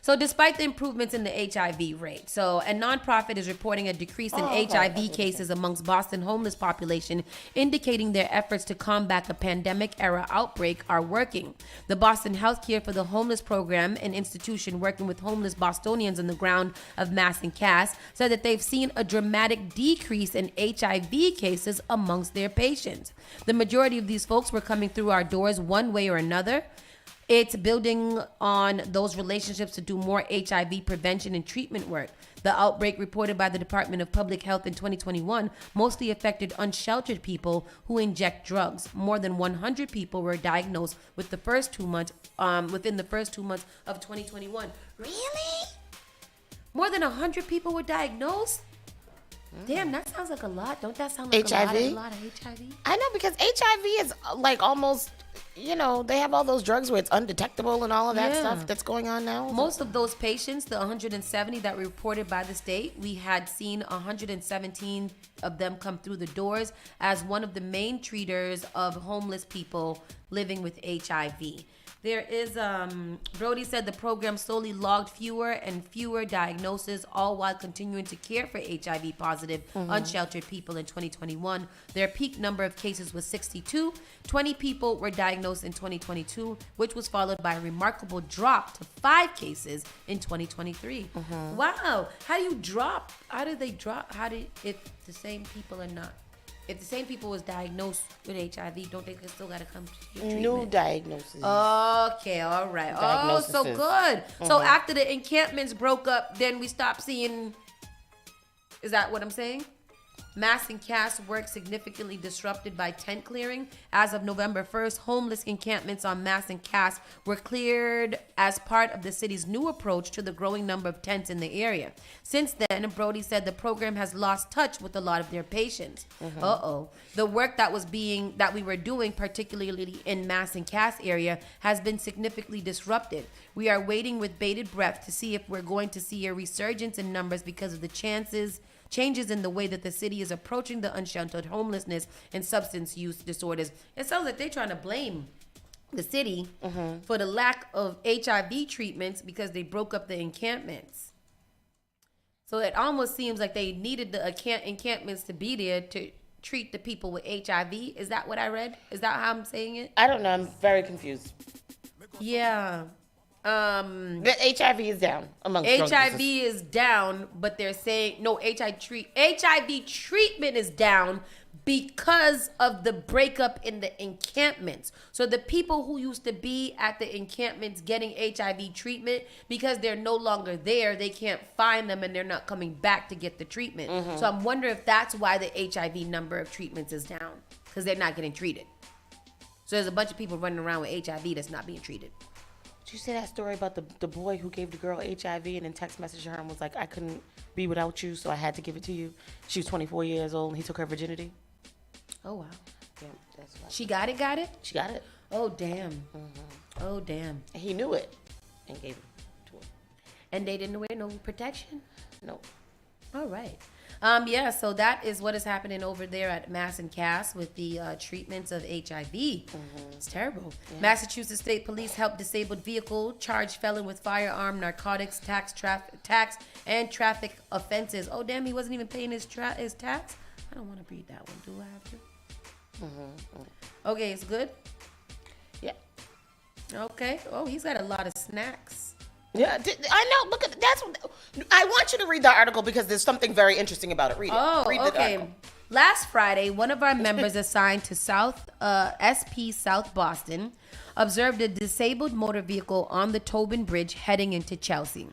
So despite the improvements in the HIV rate, a nonprofit is reporting a decrease in HIV cases amongst Boston homeless population, indicating their efforts to combat the pandemic-era outbreak are working. The Boston Healthcare for the Homeless program, an institution working with homeless Bostonians on the ground of Mass and Cass, said that they've seen a dramatic decrease in HIV cases amongst their patients. The majority of these folks were coming through our doors one way or another. It's building on those relationships to do more HIV prevention and treatment work. The outbreak reported by the Department of Public Health in 2021 mostly affected unsheltered people who inject drugs. More than 100 people were diagnosed with the first 2 months, within the first 2 months of 2021. Really? More than 100 people were diagnosed? Damn, that sounds like a lot. Don't that sound like HIV? a lot of HIV? I know, because HIV is like almost, they have all those drugs where it's undetectable and all of that stuff that's going on now. Most of those patients, the 170 that were reported by the state, we had seen 117 of them come through the doors as one of the main treaters of homeless people living with HIV. There is, Brody said the program slowly logged fewer and fewer diagnoses, all while continuing to care for HIV positive, unsheltered people in 2021. Their peak number of cases was 62. 20 people were diagnosed in 2022, which was followed by a remarkable drop to 5 cases in 2023. Wow. How do you drop? How do they drop? If the same people are not? If the same people was diagnosed with HIV, don't they still got to come to your treatment? New diagnosis. Okay, all right. Oh, so good. So after the encampments broke up, then we stopped seeing... Is that what I'm saying? Mass and cast work significantly disrupted by tent clearing. As of November 1st, homeless encampments on Mass and Cast were cleared as part of the city's new approach to the growing number of tents in the area. Since then, Brody said the program has lost touch with a lot of their patients. The work that we were doing, particularly in Mass and Cast area, has been significantly disrupted. We are waiting with bated breath to see if we're going to see a resurgence in numbers because of the changes in the way that the city is approaching the unsheltered homelessness and substance use disorders. It sounds like they're trying to blame the city for the lack of HIV treatments because they broke up the encampments. So it almost seems like they needed the encampments to be there to treat the people with HIV. Is that what I read? Is that how I'm saying it? I don't know. I'm very confused. Yeah. The HIV is down amongst HIV is down, but they're saying no, HIV treatment is down because of the breakup in the encampments. So the people who used to be at the encampments getting HIV treatment, because they're no longer there, they can't find them and they're not coming back to get the treatment. So I'm wondering if that's why the HIV number of treatments is down, because they're not getting treated. So there's a bunch of people running around with HIV that's not being treated. Did you say that story about the boy who gave the girl HIV and then text messaged her and was like, I couldn't be without you, so I had to give it to you? She was 24 years old and he took her virginity. Oh, wow. Yeah, that's what She got it? She got it. Oh, damn. Oh, damn. And he knew it and gave it to her. And they didn't wear no protection? No. All right. Yeah, so that is what is happening over there at Mass and Cass with the treatments of HIV. It's terrible. Yeah. Massachusetts State Police helped disabled vehicle, charged felon with firearm, narcotics, tax, and traffic offenses. Oh, damn, he wasn't even paying his tax? I don't want to read that one. Do I have to? Okay, it's good? Yeah. Okay. Oh, he's got a lot of snacks. Yeah, I know. Look at that's. I want you to read the article because there's something very interesting about it. Read it. Oh, read okay. Article. Last Friday, one of our members assigned to SP South Boston observed a disabled motor vehicle on the Tobin Bridge heading into Chelsea.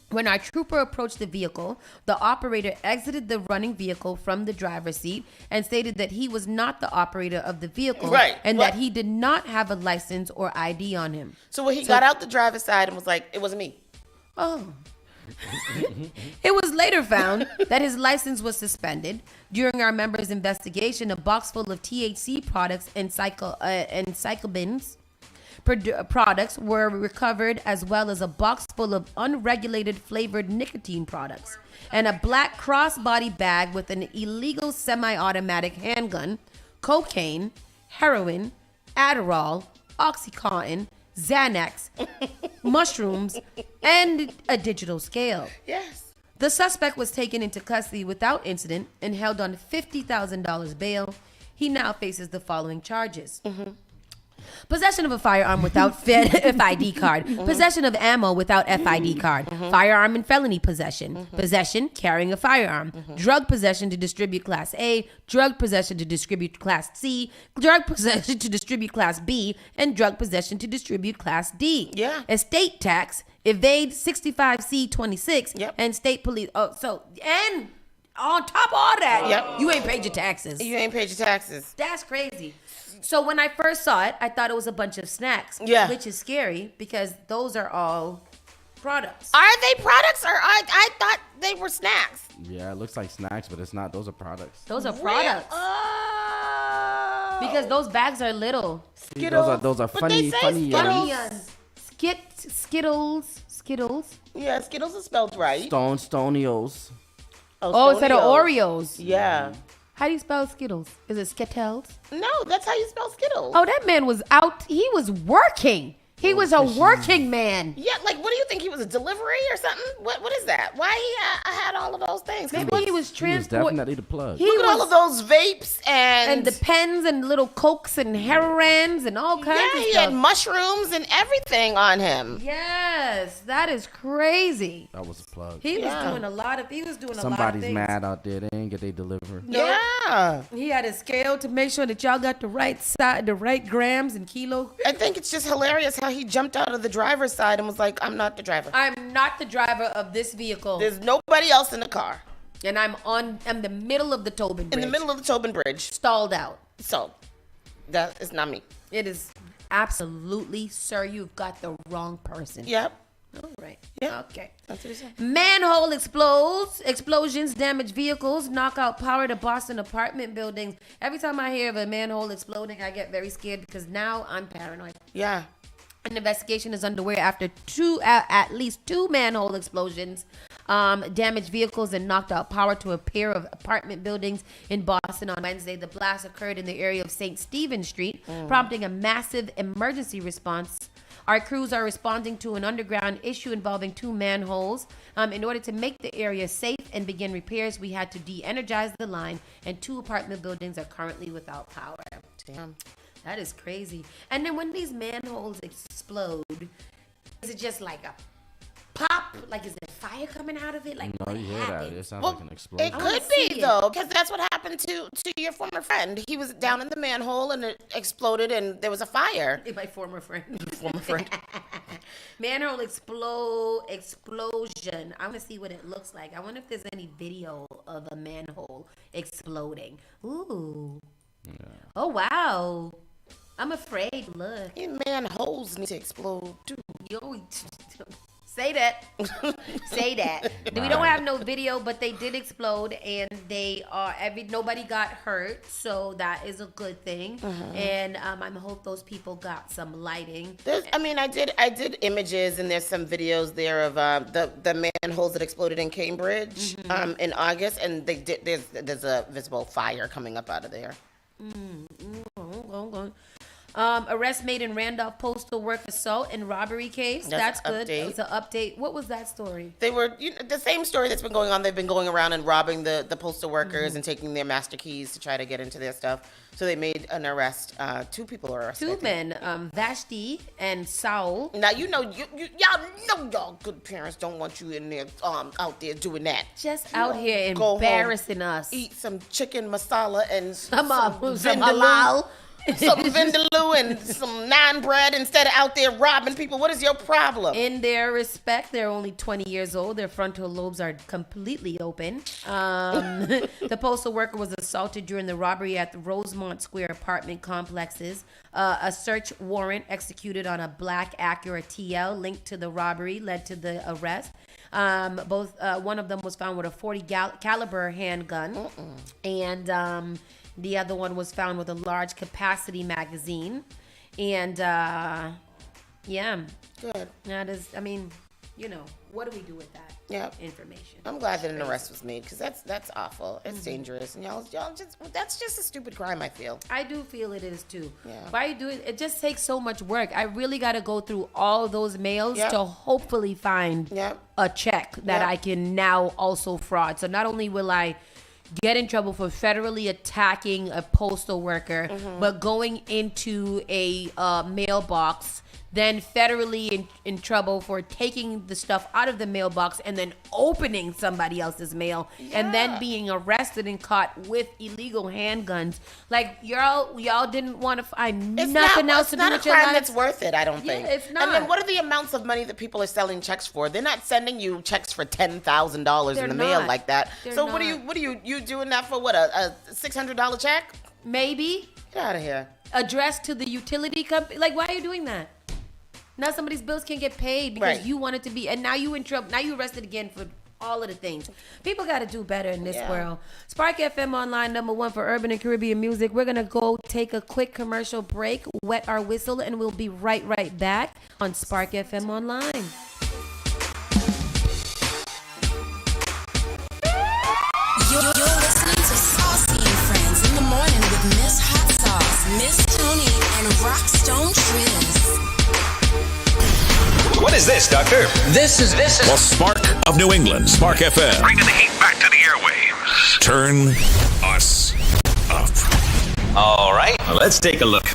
When our trooper approached the vehicle, the operator exited the running vehicle from the driver's seat and stated that he was not the operator of the vehicle, and that he did not have a license or ID on him. So when he got out the driver's side and was like, it wasn't me. Oh. It was later found that his license was suspended. During our member's investigation, a box full of THC products and psychobins products were recovered, as well as a box full of unregulated flavored nicotine products and a black crossbody bag with an illegal semi-automatic handgun, cocaine, heroin, Adderall, Oxycontin, Xanax, mushrooms, and a digital scale. Yes. The suspect was taken into custody without incident and held on $50,000 bail. He now faces the following charges. Possession of a firearm without FID card. Possession of ammo without FID card. Firearm and felony possession. Possession, carrying a firearm. Drug possession to distribute Class A. Drug possession to distribute Class C. Drug possession to distribute Class B. And drug possession to distribute Class D. Yeah. Estate tax, evade 65C26, and state police. Oh, so, and on top of all that, you ain't paid your taxes. You ain't paid your taxes. That's crazy. So when I first saw it, I thought it was a bunch of snacks. Yeah. Which is scary because those are all products. Are they products or I thought they were snacks? Yeah, it looks like snacks, but it's not. Those are products. Those are products. Because those bags are little. Skittles. Those are funny. Skittles. Yeah, Skittles is spelled right. Stonios. Oh, instead of Oreos. Yeah. How do you spell Skittles? Is it Skittles? No, that's how you spell Skittles. Oh, that man was out. He was working. He was a working man. Yeah, like, what do you think? He was a delivery or something? What is that? Why he had all of those things? Maybe he was transport. He was definitely the plug. Look at all of those vapes and the pens and little cokes and heroines and all kinds of stuff. Yeah, he had mushrooms and everything on him. Yes, that is crazy. That was a plug. He was doing a lot of things. Somebody's mad out there. They ain't get they delivery. Yeah. He had a scale to make sure that y'all got the right side, the right grams and kilos. I think it's just hilarious how he jumped out of the driver's side and was like, I'm not the driver. I'm not the driver of this vehicle. There's nobody else in the car. And I'm the middle of the Tobin Bridge. In the middle of the Tobin Bridge. Stalled out. So, that is not me. It is absolutely, sir, you've got the wrong person. Yep. All right. Yeah. Okay. That's what he said. Manhole explodes. Explosions damage vehicles. Knock out power to Boston apartment buildings. Every time I hear of a manhole exploding, I get very scared because now I'm paranoid. Yeah. An investigation is underway after at least two manhole explosions damaged vehicles and knocked out power to a pair of apartment buildings in Boston on Wednesday. The blast occurred in the area of St. Stephen Street, prompting a massive emergency response. Our crews are responding to an underground issue involving two manholes. In order to make the area safe and begin repairs, we had to de-energize the line, and two apartment buildings are currently without power. Damn. That is crazy. And then when these manholes explode, is it just like a pop? Like, is there fire coming out of it? Like, No, you hear that. It sounds like an It explosion. could be, though, because that's what happened to your former friend. He was down in the manhole, and it exploded, and there was a fire. My former friend. Former friend. Manhole explosion. I want to see what it looks like. I wonder if there's any video of a manhole exploding. Ooh. Yeah. Oh, wow. I'm afraid. Look. Manholes need to explode, too. Yo, say that. Say that. We don't have no video, but they did explode, and they are nobody got hurt, so that is a good thing. And I hope those people got some lighting. I did images, and there's some videos there of the manholes that exploded in Cambridge in August, and there's a visible fire coming up out of there. Arrest made in Randolph postal work assault and robbery case. That's good. It was an update. What was that story? They were the same story that's been going on. They've been going around and robbing the postal workers and taking their master keys to try to get into their stuff. So they made an arrest. Two people are arrested. Two men, Vashti and Saul. Now y'all know y'all good parents don't want you in there out there doing that. Just out here embarrassing us. Eat some chicken masala and some halal. Some vindaloo and some naan bread instead of out there robbing people. What is your problem? In their respect, they're only 20 years old. Their frontal lobes are completely open. The postal worker was assaulted during the robbery at the Rosemont Square apartment complexes. A search warrant executed on a black Acura TL linked to the robbery led to the arrest. One of them was found with a .40 caliber handgun, and the other one was found with a large capacity magazine. And, yeah. Good. That is, what do we do with that information? I'm glad that an arrest was made because that's awful. It's dangerous. And y'all that's just a stupid crime, I feel. I do feel it is too. Yeah. Why are you doing it? Just takes so much work. I really got to go through all those mails to hopefully find a check that I can now also fraud. So not only will I get in trouble for federally attacking a postal worker, but going into a mailbox, then federally in trouble for taking the stuff out of the mailbox and then opening somebody else's mail and then being arrested and caught with illegal handguns. Like y'all didn't want to find nothing else to do with your life. It's not a crime that's worth it, I don't think. It's not. And then what are the amounts of money that people are selling checks for? They're not sending you checks for $10,000 in the mail like that. So what are you doing that for? What, a $600 check? Maybe. Get out of here. Addressed to the utility company. Like, why are you doing that? Now somebody's bills can't get paid because you want it to be, and now you in trouble. Now you arrested again for all of the things. People got to do better in this world. Spark FM Online, #1 for urban and Caribbean music. We're gonna go take a quick commercial break, wet our whistle, and we'll be right back on Spark FM Online. You're listening to Saucy and Friends in the morning with Miss Hot Sauce, Miss Tony, and Rockstone Triz. What is this, Doctor? This is the Spark of New England, Spark FM. Bringing the heat back to the airwaves. Turn us up. All right, let's take a look.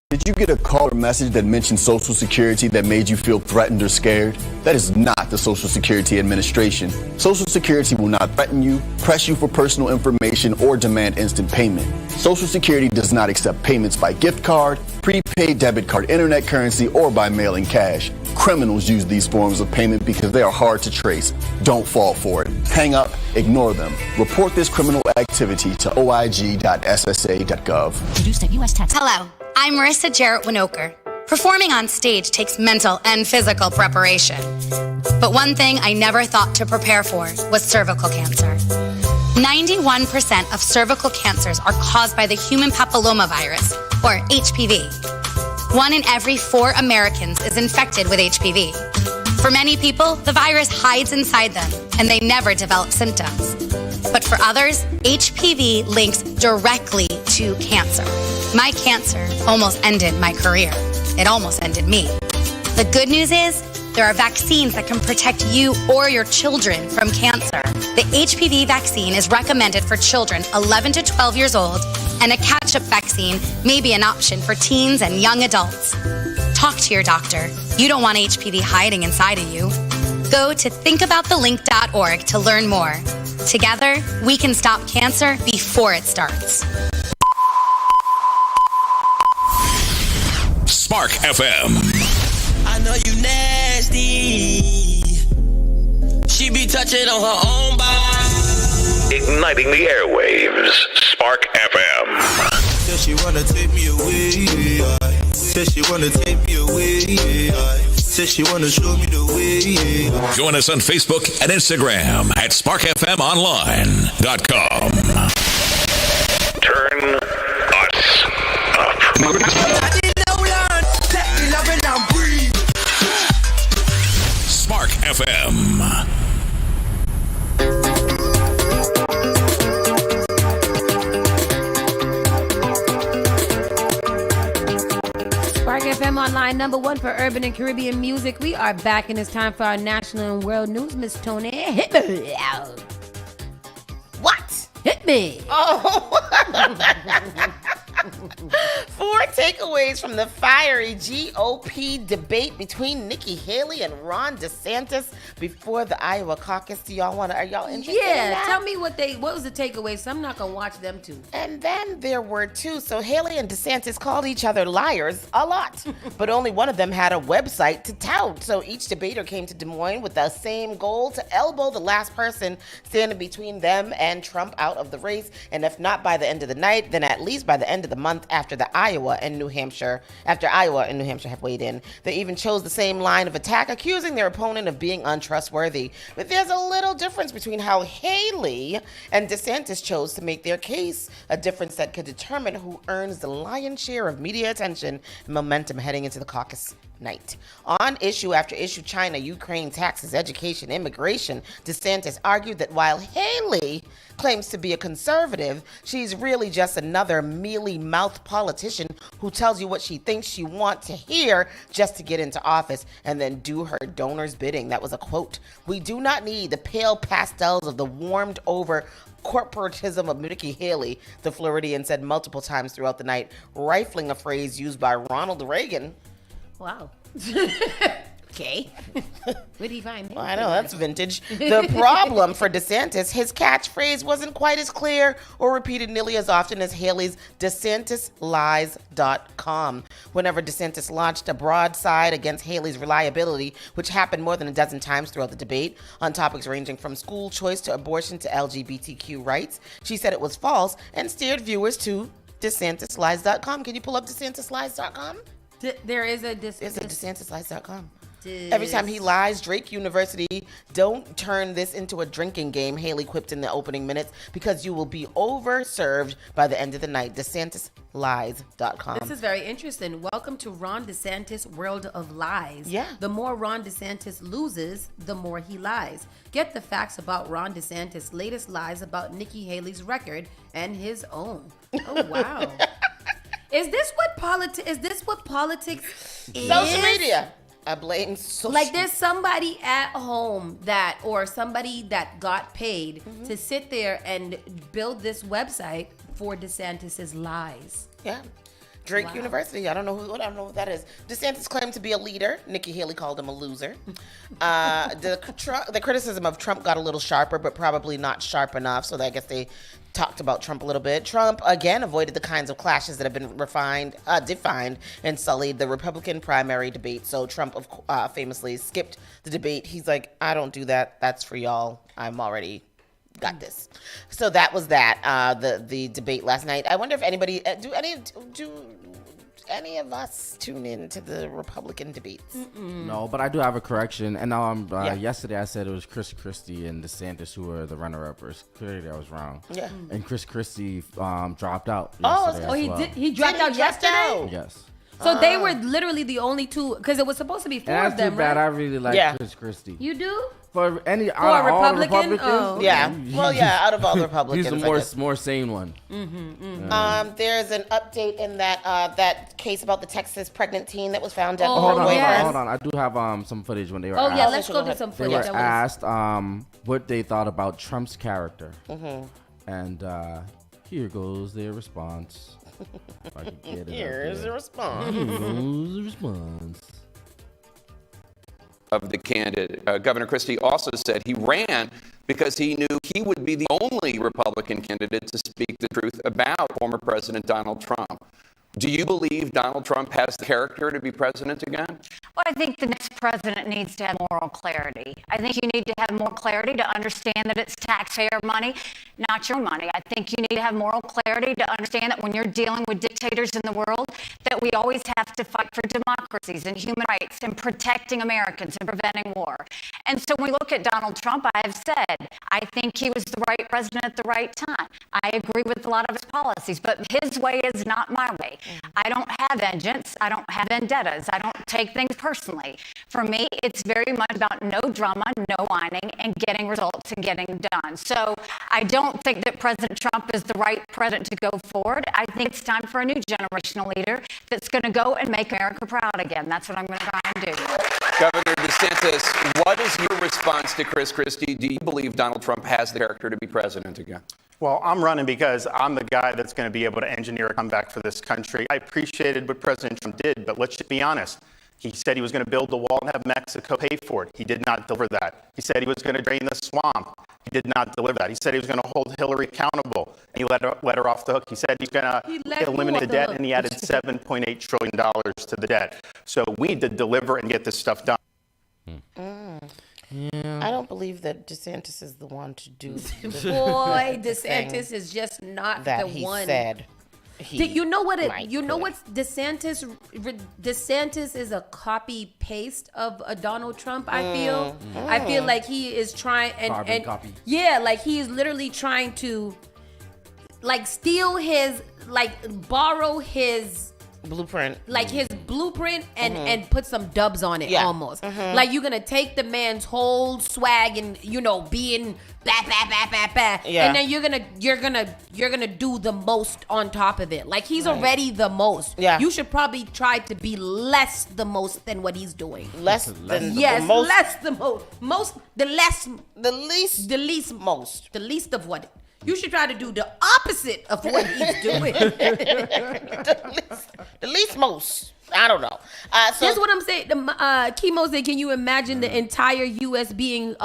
Did you get a call or message that mentioned Social Security that made you feel threatened or scared? That is not the Social Security Administration. Social Security will not threaten you, press you for personal information, or demand instant payment. Social Security does not accept payments by gift card, prepaid debit card, internet currency, or by mailing cash. Criminals use these forms of payment because they are hard to trace. Don't fall for it. Hang up, ignore them. Report this criminal activity to oig.ssa.gov. Produced at U.S. Tax. Hello, I'm Marissa Jarrett Winoker. Performing on stage takes mental and physical preparation. But one thing I never thought to prepare for was cervical cancer. 91% of cervical cancers are caused by the human papillomavirus, or HPV. 1 in every 4 Americans is infected with HPV. For many people, the virus hides inside them, and they never develop symptoms. But for others, HPV links directly to cancer. My cancer almost ended my career. It almost ended me. The good news is, there are vaccines that can protect you or your children from cancer. The HPV vaccine is recommended for children 11 to 12 years old, and a catch-up vaccine may be an option for teens and young adults. Talk to your doctor. You don't want HPV hiding inside of you. Go to thinkaboutthelink.org to learn more. Together, we can stop cancer before it starts. Spark FM. I know you nasty. She be touching on her own body. Igniting the airwaves. Spark FM. Says she wanna take me away. Says she wanna take me away. Says she wanna show me the way. Join us on Facebook and Instagram at sparkfmonline.com. Turn us up. Spark FM. Spark FM Online, #1 for urban and Caribbean music. We are back, and it's time for our national and world news. Miss Tony, hit me. What? Hit me. Oh. 4 takeaways from the fiery GOP debate between Nikki Haley and Ron DeSantis before the Iowa caucus. Are y'all interested in that? Tell me what was the takeaway, so I'm not going to watch them too. And then there were 2. So Haley and DeSantis called each other liars a lot, but only one of them had a website to tout. So each debater came to Des Moines with the same goal: to elbow the last person standing between them and Trump out of the race. And if not by the end of the night, then at least by the end of the month after Iowa and New Hampshire have weighed in. They even chose the same line of attack, accusing their opponent of being untrustworthy. But there's a little difference between how Haley and DeSantis chose to make their case, a difference that could determine who earns the lion's share of media attention and momentum heading into the caucus night. On issue after issue, China, Ukraine, taxes, education, immigration, DeSantis argued that while Haley claims to be a conservative, she's really just another mealy-mouthed politician who tells you what she thinks she wants to hear just to get into office and then do her donors' bidding. That was a quote. "We do not need the pale pastels of the warmed-over corporatism of Nikki Haley," the Floridian said multiple times throughout the night, rifling a phrase used by Ronald Reagan. Wow. Okay. Where did he find him? Well, I know, that's vintage. The problem for DeSantis, his catchphrase wasn't quite as clear or repeated nearly as often as Haley's DeSantisLies.com. Whenever DeSantis launched a broadside against Haley's reliability, which happened more than a dozen times throughout the debate, on topics ranging from school choice to abortion to LGBTQ rights, she said it was false and steered viewers to DeSantisLies.com. Can you pull up DeSantisLies.com? There is a It's a DeSantisLies.com. Every time he lies, Drake University, don't turn this into a drinking game, Haley quipped in the opening minutes, because you will be overserved by the end of the night. DeSantisLies.com. This is very interesting. Welcome to Ron DeSantis' world of lies. Yeah. The more Ron DeSantis loses, the more he lies. Get the facts about Ron DeSantis' latest lies about Nikki Haley's record and his own. Oh, wow. Is this what politics is? Social media. I blame social Like there's somebody at home or somebody that got paid to sit there and build this website for DeSantis's lies. Yeah. Drake University. I don't know what that is. DeSantis claimed to be a leader. Nikki Haley called him a loser. The criticism of Trump got a little sharper, but probably not sharp enough. So I guess they talked about Trump a little bit. Trump again avoided the kinds of clashes that have been defined and sullied the Republican primary debate. So Trump famously skipped the debate. He's like, I don't do that. That's for y'all. I'm already got this. So that was that. The debate last night. I wonder if anybody do any of us tune in to the Republican debates? No, but I do have a correction. And yesterday I said it was Chris Christie and DeSantis who were the runner-uppers. Clearly I was wrong. Yeah. And Chris Christie dropped out. He dropped out yesterday? Yes. So they were literally the only two, because it was supposed to be four of them, too bad. right? I really like Chris Christie. You do? For any For a Republican? All the Republicans? Out of all the Republicans. He's the more sane one. There's an update in that case about the Texas pregnant teen that was found dead. Hold on. I do have some footage when they were asked. Let's go to some footage. They were asked what they thought about Trump's character. And here goes their response. If I can get it Here's the response. Here goes the response. Of the candidate. Governor Christie also said he ran because he knew he would be the only Republican candidate to speak the truth about former President Donald Trump. Do you believe Donald Trump has the character to be president again? Well, I think the next president needs to have moral clarity. I think you need to have more clarity to understand that it's taxpayer money, not your money. I think you need to have moral clarity to understand that when you're dealing with dictators in the world, that we always have to fight for democracies and human rights and protecting Americans and preventing war. And so when we look at Donald Trump, I have said, I think he was the right president at the right time. I agree with a lot of his policies, but his way is not my way. I don't have vengeance. I don't have vendettas. I don't take things personally. For me, it's very much about no drama, no whining, and getting results and getting done. So I don't think that President Trump is the right president to go forward. I think it's time for a new generational leader that's going to go and make America proud again. That's what I'm going to try and do. Governor DeSantis, what is your response to Chris Christie? Do you believe Donald Trump has the character to be president again? Well, I'm running because I'm the guy that's going to be able to engineer a comeback for this country. I appreciated what President Trump did, but let's just be honest. He said he was going to build the wall and have Mexico pay for it. He did not deliver that. He said he was going to drain the swamp. He did not deliver that. He said he was going to hold Hillary accountable, and he let her off the hook. He said he's going to eliminate the debt, and he added $7.8 trillion to the debt. So we need to deliver and get this stuff done. Yeah. I don't believe that DeSantis is the one to do this. Boy, DeSantis is just not that the he one. Said you know what? What's DeSantis? DeSantis is a copy paste of a Donald Trump. I feel. I feel like he is trying and copy. Yeah, like he is literally trying to, like, steal his, like, borrow his blueprint, and put some dubs on it, almost. Like, you're gonna take the man's whole swag and being and then you're gonna do the most on top of it. Like, he's already the most. You should probably try to be less the most than what he's doing. Less the least of what. You should try to do the opposite of what he's doing. the least most. I don't know. That's what I'm saying. Chemo said, can you imagine the entire U.S. being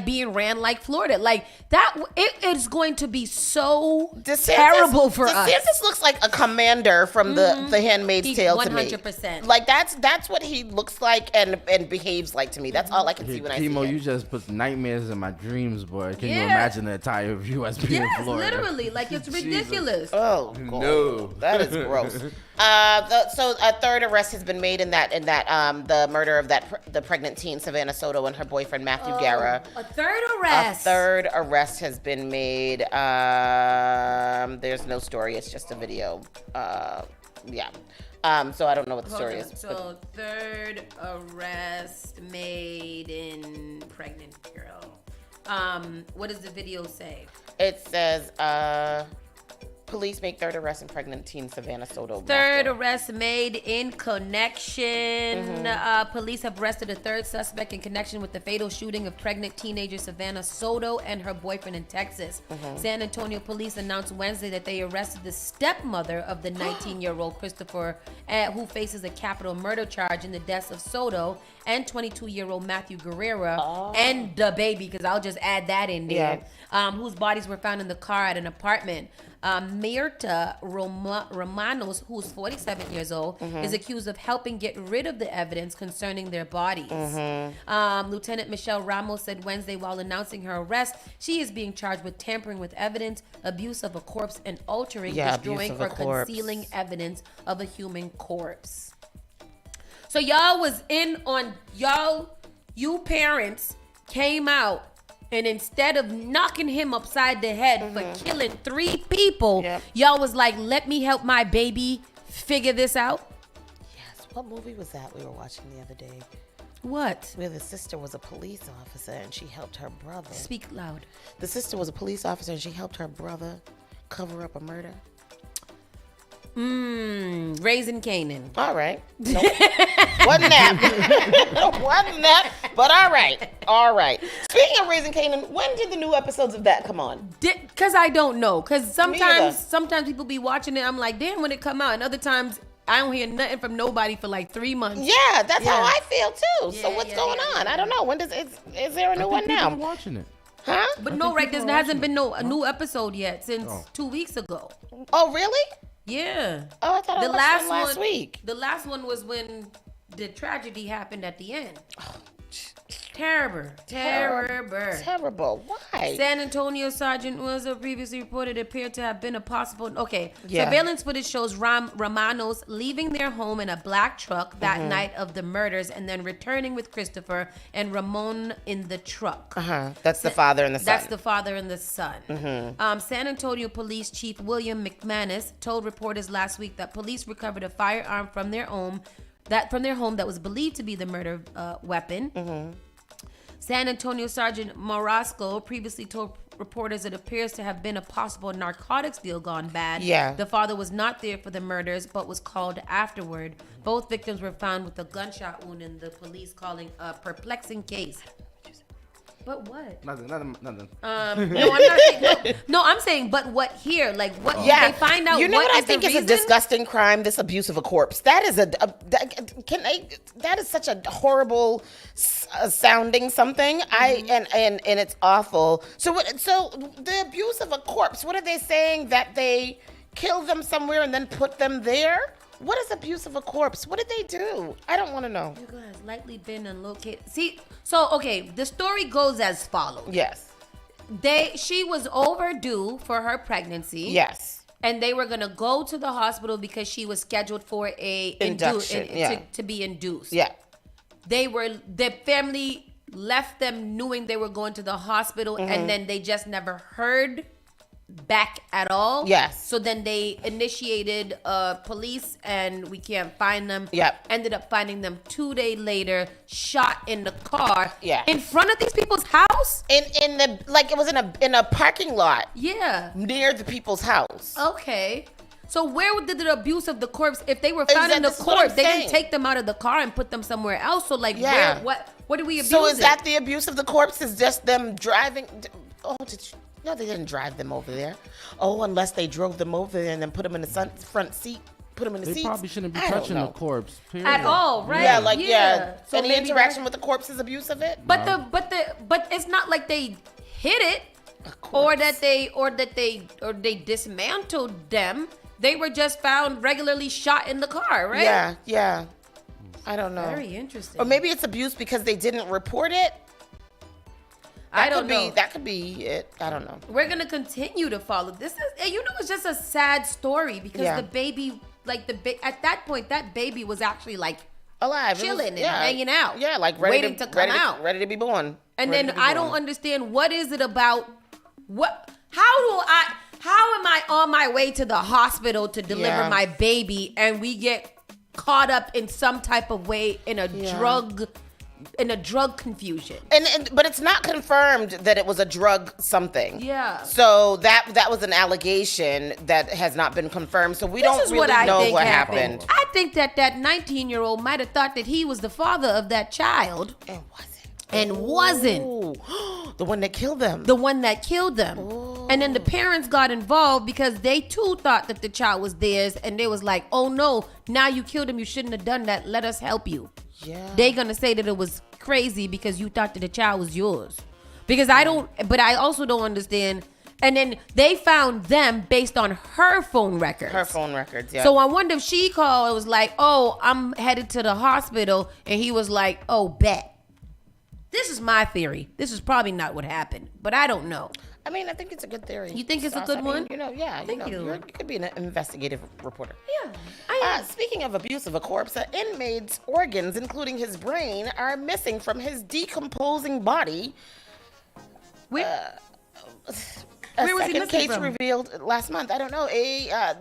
being ran like Florida? Like that, it is going to be so terrible for us. DeSantis looks like a commander from the Handmaid's Tale to me. 100%. Like that's what he looks like and behaves like to me. That's all I can see when I see Chemo, him. you just put nightmares in my dreams, boy. Can you imagine the entire U.S. being in Florida? Yes, literally. Like, it's ridiculous. Oh, God. No. That is gross. So a third arrest has been made in that the murder of the pregnant teen Savannah Soto and her boyfriend Matthew Guerra. A third arrest. A third arrest has been made. There's no story. It's just a video. So I don't know what the story is. So third arrest made in pregnant girl. What does the video say? It says Police make third arrest in pregnant teen Savannah Soto. Third arrest made in connection. Police have arrested a third suspect in connection with the fatal shooting of pregnant teenager Savannah Soto and her boyfriend in Texas. San Antonio police announced Wednesday that they arrested the stepmother of the 19-year-old Christopher, who faces a capital murder charge in the deaths of Soto, and 22-year-old Matthew Guerrero, and the baby, because I'll just add that in there, whose bodies were found in the car at an apartment. Mirta Romanos, who's 47 years old, is accused of helping get rid of the evidence concerning their bodies. Lieutenant Michelle Ramos said Wednesday while announcing her arrest, she is being charged with tampering with evidence, abuse of a corpse, and altering, destroying, or concealing evidence of a human corpse. So y'all was in on, you parents came out, and instead of knocking him upside the head for killing 3 people, y'all was like, let me help my baby figure this out? Yes. What movie was that we were watching the other day? What? Where the sister was a police officer and she helped her brother. Speak loud. The sister was a police officer and she helped her brother cover up a murder. Raising Canaan. All right. Nope. Wasn't that. Wasn't that. But all right. Speaking of Raising Canaan, when did the new episodes of that come on? Because I don't know. Because sometimes people be watching it. I'm like, damn, when it come out. And other times, I don't hear nothing from nobody for like 3 months. Yeah, that's how I feel too. So what's going on? I don't know. When is there a new one now? I'm watching it. Huh? But no, right, there hasn't been a new episode yet since 2 weeks ago. Oh, really? Yeah. Oh, I thought it was last week. The last one was when the tragedy happened at the end. Terrible. Why? San Antonio Sergeant was previously reported appeared to have been a possible. Surveillance footage shows Romanos leaving their home in a black truck that night of the murders and then returning with Christopher and Ramon in the truck. That's the father and the son. That's the father and the son. San Antonio Police Chief William McManus told reporters last week that police recovered a firearm from their home that was believed to be the murder weapon. San Antonio Sergeant Morasco previously told reporters it appears to have been a possible narcotics deal gone bad. Yeah. The father was not there for the murders, but was called afterward. Both victims were found with a gunshot wound in the police calling a perplexing case. But what? Nothing. No, I'm not saying. No, I'm saying, but what here? Like, what? They find out. You know what I think is a disgusting crime? This abuse of a corpse. That is that is such a horrible sounding something. And it's awful. So the abuse of a corpse. What are they saying, that they kill them somewhere and then put them there? What is abuse of a corpse? What did they do? I don't want to know. You guys likely been unlocated. See, so okay, the story goes as follows. Yes. She was overdue for her pregnancy. Yes. And they were gonna go to the hospital because she was scheduled for a induction. To be induced. Yeah. The family left them knowing they were going to the hospital, and then they just never heard back at all. Yes. So then they initiated police, and we can't find them. Yep. Ended up finding them 2 days later, shot in the car. Yeah. In front of these people's house. In the it was in a parking lot. Yeah. Near the people's house. Okay. So where did the abuse of the corpse? If they were found in the court, they didn't take them out of the car and put them somewhere else. So where? What do we abuse? So is that the abuse of the corpse? Is just them driving? Oh, no, they didn't drive them over there. Oh, unless they drove them over there and then put them in the front seat, put them in the seats. They probably shouldn't be touching the corpse. Period. At all, right? Yeah, So any interaction with the corpse is abuse of it. But but it's not like they hit it, or that they dismantled them. They were just found regularly shot in the car, right? Yeah. I don't know. Very interesting. Or maybe it's abuse because they didn't report it. I don't know. That could be it. I don't know. We're gonna continue to follow. This is, it's just a sad story because the baby, at that point, that baby was actually alive, chilling and hanging out. Yeah, waiting to come out, ready to be born. And then I don't understand, what is it about? How am I on my way to the hospital to deliver my baby, and we get caught up in some type of way in a drug in a drug confusion. But it's not confirmed that it was a drug something. Yeah. So that was an allegation that has not been confirmed. So we don't really know what happened. I think that 19-year-old might have thought that he was the father of that child. And wasn't. The one that killed them. The one that killed them. And then the parents got involved because they too thought that the child was theirs. And they was like, oh no, now you killed him. You shouldn't have done that. Let us help you. Yeah. They gonna say that it was crazy because you thought that the child was yours. Because I also don't understand. And then they found them based on her phone records. Her phone records, yeah. So I wonder if she called and was like, oh, I'm headed to the hospital. And he was like, oh, bet. This is my theory. This is probably not what happened, but I don't know. I mean, I think it's a good theory. You think it's a good one? Thank you. You could be an investigative reporter. Yeah. Speaking of abuse of a corpse, an inmate's organs, including his brain, are missing from his decomposing body. Where was he missing case from? revealed last month. I don't know.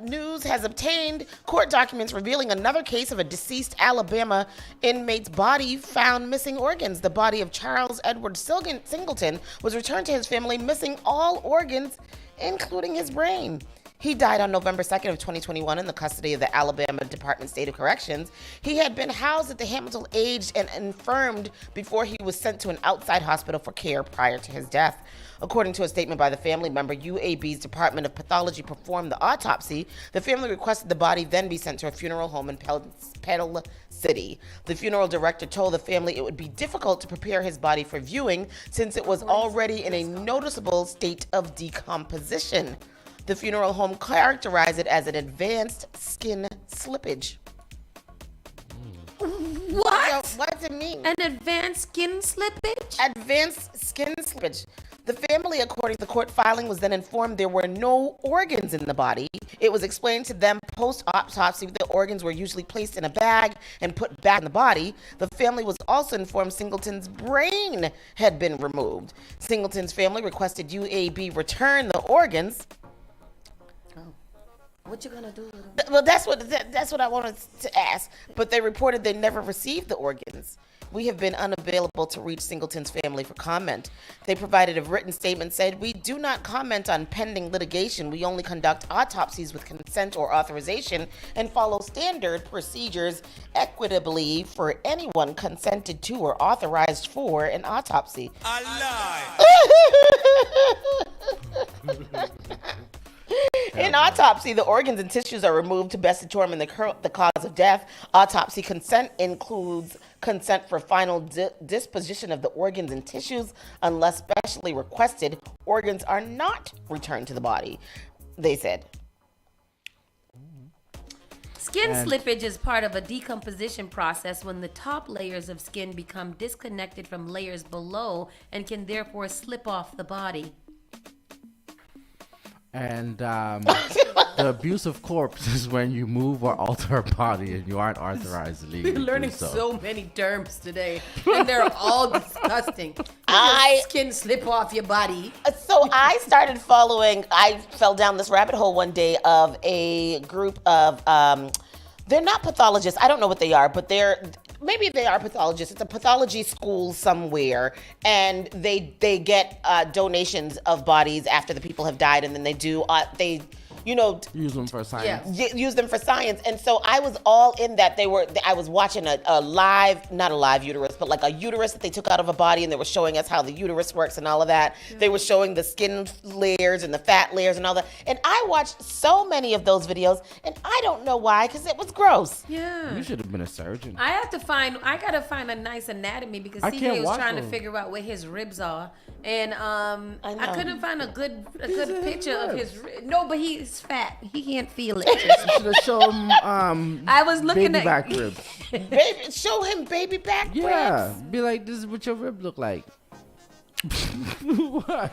News has obtained court documents revealing another case of a deceased Alabama inmate's body found missing organs. The body of Charles Edward Singleton was returned to his family missing all organs, including his brain. He died on November 2nd of 2021 in the custody of the Alabama Department of State Corrections. He had been housed at the Hamilton Aged and Infirmed before he was sent to an outside hospital for care prior to his death. According to a statement by the family member, UAB's Department of Pathology performed the autopsy. The family requested the body then be sent to a funeral home in Pell City. The funeral director told the family it would be difficult to prepare his body for viewing since it was already in a noticeable state of decomposition. The funeral home characterized it as an advanced skin slippage. What? So, what does it mean? An advanced skin slippage? Advanced skin slippage. The family, according to the court filing, was then informed there were no organs in the body. It was explained to them post-autopsy the organs were usually placed in a bag and put back in the body. The family was also informed Singleton's brain had been removed. Singleton's family requested UAB return the organs. What you gonna do with them? Well, that's what I wanted to ask. But they reported they never received the organs. We have been unavailable to reach Singleton's family for comment. They provided a written statement said, "We do not comment on pending litigation. We only conduct autopsies with consent or authorization and follow standard procedures equitably for anyone consented to or authorized for an autopsy." In autopsy, the organs and tissues are removed to best determine the cause of death. Autopsy consent includes consent for final disposition of the organs and tissues. Unless specially requested, organs are not returned to the body, they said. Skin slippage is part of a decomposition process when the top layers of skin become disconnected from layers below and can therefore slip off the body. And the abuse of corpse is when you move or alter a body and you aren't authorized legally. We're learning to do so many terms today, and they're all disgusting. Skin slip off your body. So I fell down this rabbit hole one day of a group of, they're not pathologists. I don't know what they are, but maybe they are pathologists. It's a pathology school somewhere, and they get donations of bodies after the people have died, and then they do use them for science. Yeah, use them for science. And so I was all in that. I was watching not a live uterus, but like a uterus that they took out of a body, and they were showing us how the uterus works and all of that. Yeah. They were showing the skin layers and the fat layers and all that. And I watched so many of those videos, and I don't know why, because it was gross. Yeah. You should have been a surgeon. I gotta find a nice anatomy because CJ was trying to figure out where his ribs are. And I couldn't find a good picture of his ribs. No, but he's fat. He can't feel it. You should have shown him I was looking baby back ribs. Show him baby back ribs. Yeah. Be like, this is what your rib look like. What?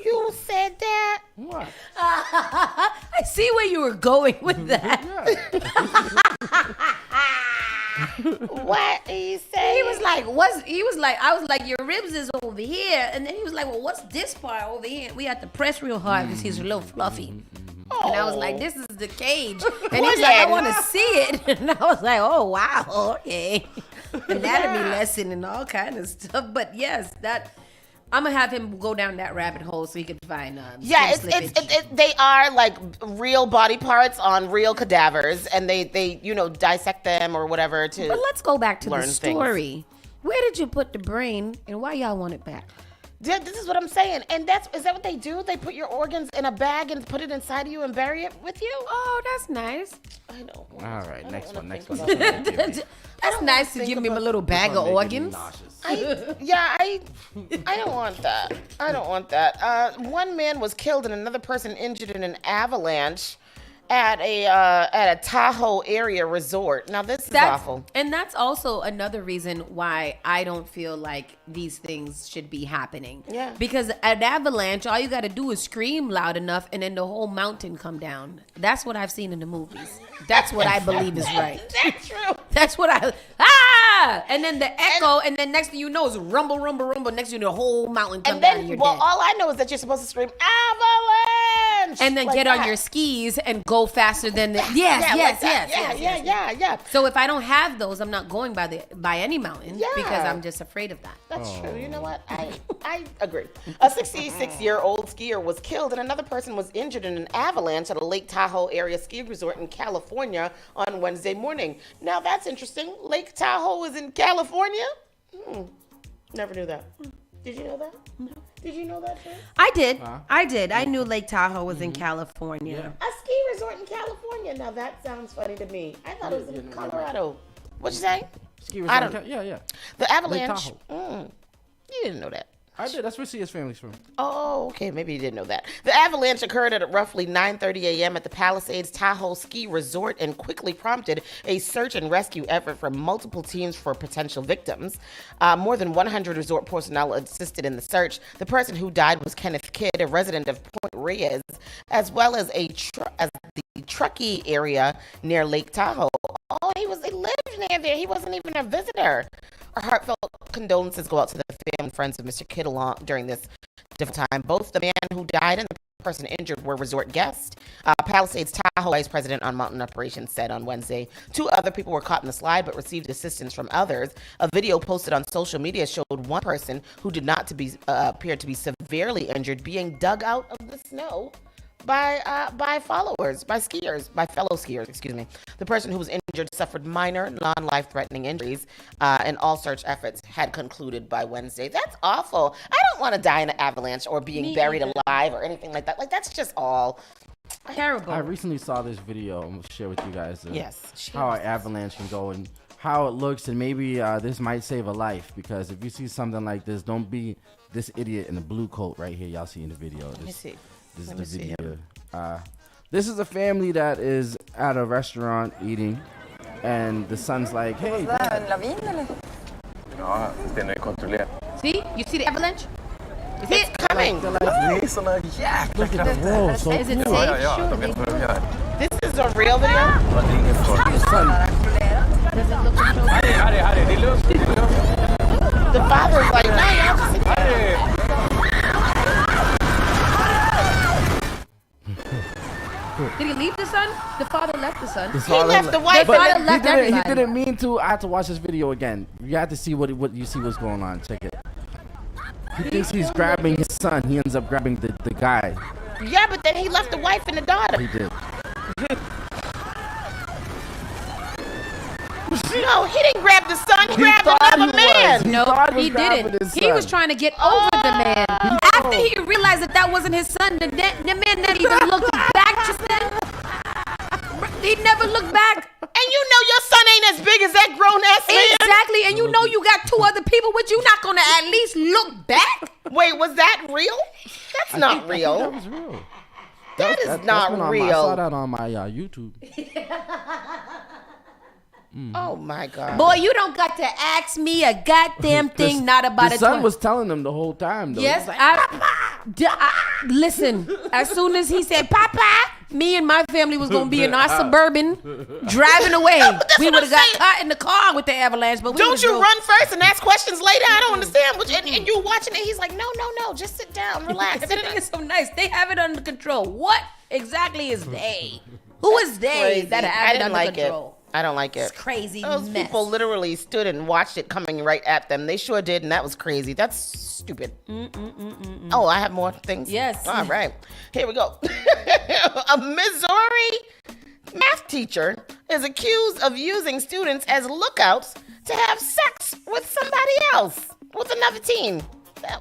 You said that? What? I see where you were going with that. What he said? He was like, I was like, your ribs is over here. And then he was like, well, what's this part over here? We had to press real hard because he's a little fluffy. And I was like, this is the cage. And he was like, I want to see it. And I was like, oh, wow, okay. anatomy lesson and all kind of stuff. But yes, I'm gonna have him go down that rabbit hole so he can find they are like real body parts on real cadavers, and they dissect them or whatever to. But let's go back to the story. Things. Where did you put the brain, and why y'all want it back? Yeah, this is what I'm saying, and is that what they do? They put your organs in a bag and put it inside of you and bury it with you? Oh, that's nice. I know. All right, next one. That's nice to give me a little bag of organs. I don't want that. I don't want that. One man was killed and another person injured in an avalanche at a Tahoe area resort. Now this is awful. And that's also another reason why I don't feel like these things should be happening. Yeah. Because an avalanche, all you got to do is scream loud enough and then the whole mountain come down. That's what I've seen in the movies. That's what I believe is right. That's true. That's what and then the echo, and then next thing you know is rumble, rumble, rumble. Next thing you know, the whole mountain come down and you're dead. All I know is that you're supposed to scream avalanche, and then like get that. on your skis and go faster than the yes. So if I don't have those, I'm not going by any mountain because I'm just afraid of that. That's true. You know what? I agree. A 66-year-old skier was killed and another person was injured in an avalanche at a Lake Tahoe area ski resort in California on Wednesday morning. Now that's interesting. Lake Tahoe is in California? Never knew that. Did you know that? No. Did you know that, too? I did. I knew Lake Tahoe was in California. A ski resort in California. Now that sounds funny to me. I thought it was in Colorado. What'd you say? Ski resort. Yeah. The avalanche. Lake Tahoe. You didn't know that. I did. That's where Sia's family's from. Oh, okay. Maybe you didn't know that. The avalanche occurred at roughly 9:30 a.m. at the Palisades Tahoe Ski Resort and quickly prompted a search and rescue effort from multiple teams for potential victims. More than 100 resort personnel assisted in the search. The person who died was Kenneth Kidd, a resident of Point Reyes, as well as the Truckee area near Lake Tahoe. Oh, he lived near there. He wasn't even a visitor. Our heartfelt condolences go out to the family and friends of Mr. Kidd during this difficult time. Both the man who died and the person injured were resort guests. Palisades Tahoe Vice President on Mountain Operations said on Wednesday. 2 other people were caught in the slide but received assistance from others. A video posted on social media showed one person who did not appear to be severely injured being dug out of the snow by fellow skiers, excuse me. The person who was injured suffered minor, non-life-threatening injuries, and all search efforts had concluded by Wednesday. That's awful. I don't want to die in an avalanche or being buried alive or anything like that. Like, that's just all terrible. I recently saw this video. I'm going to share with you guys how an Yes. avalanche can go and how it looks, and maybe this might save a life, because if you see something like this, don't be this idiot in a blue coat right here y'all see in the video. Let me see. This Let me is the see video. This is a family that is at a restaurant eating, and the son's like, hey, Dad. Ja, den är kontrollerad. See? You see the avalanche? It's coming. Det är såna jäkla krafter. Whoa, so Is it cool. safe? Ja, de vet vad de gör. This is a real video? Ja, det är ingen fara. Does it look controlled? Harry, det är lugnt. The father is like, no, y'all just... Did he leave the son? The father left the son. His father left the wife. The father left he everybody. didn't mean to. I had to watch this video again. You have to see what you see what's going on. Check it. He thinks he's grabbing his son. He ends up grabbing the guy. Yeah, but then he left the wife and the daughter. He did. No, he didn't grab the son. He grabbed another man. No, he didn't. He was trying to get over the man. After he realized that wasn't his son, the man never even looked back just then. He never looked back. And you know your son ain't as big as that grown-ass man. Exactly, and you know you got 2 other people with you. Not gonna at least look back? Wait, was that real? That's not real. That was real. That is not real. I saw that on my YouTube. Oh my God. Boy, you don't got to ask me a goddamn thing not about the it. son was telling them the whole time, though. Yes, Like, listen, as soon as he said, Papa, me and my family was going to be in our Suburban driving away. We would have got caught in the car with the avalanche. But don't you run first and ask questions later? I don't understand. And you watching it, he's like, no, just sit down, relax. Everything is so nice. They have it under control. What exactly is they? Who is they Crazy. that have it under like control? I don't like it. It's crazy. Those mess. people literally stood and watched it coming right at them. They sure did, and that was crazy. That's stupid. Oh, I have more things? Yes. All right. Here we go. A Missouri math teacher is accused of using students as lookouts to have sex with somebody else, with another teen.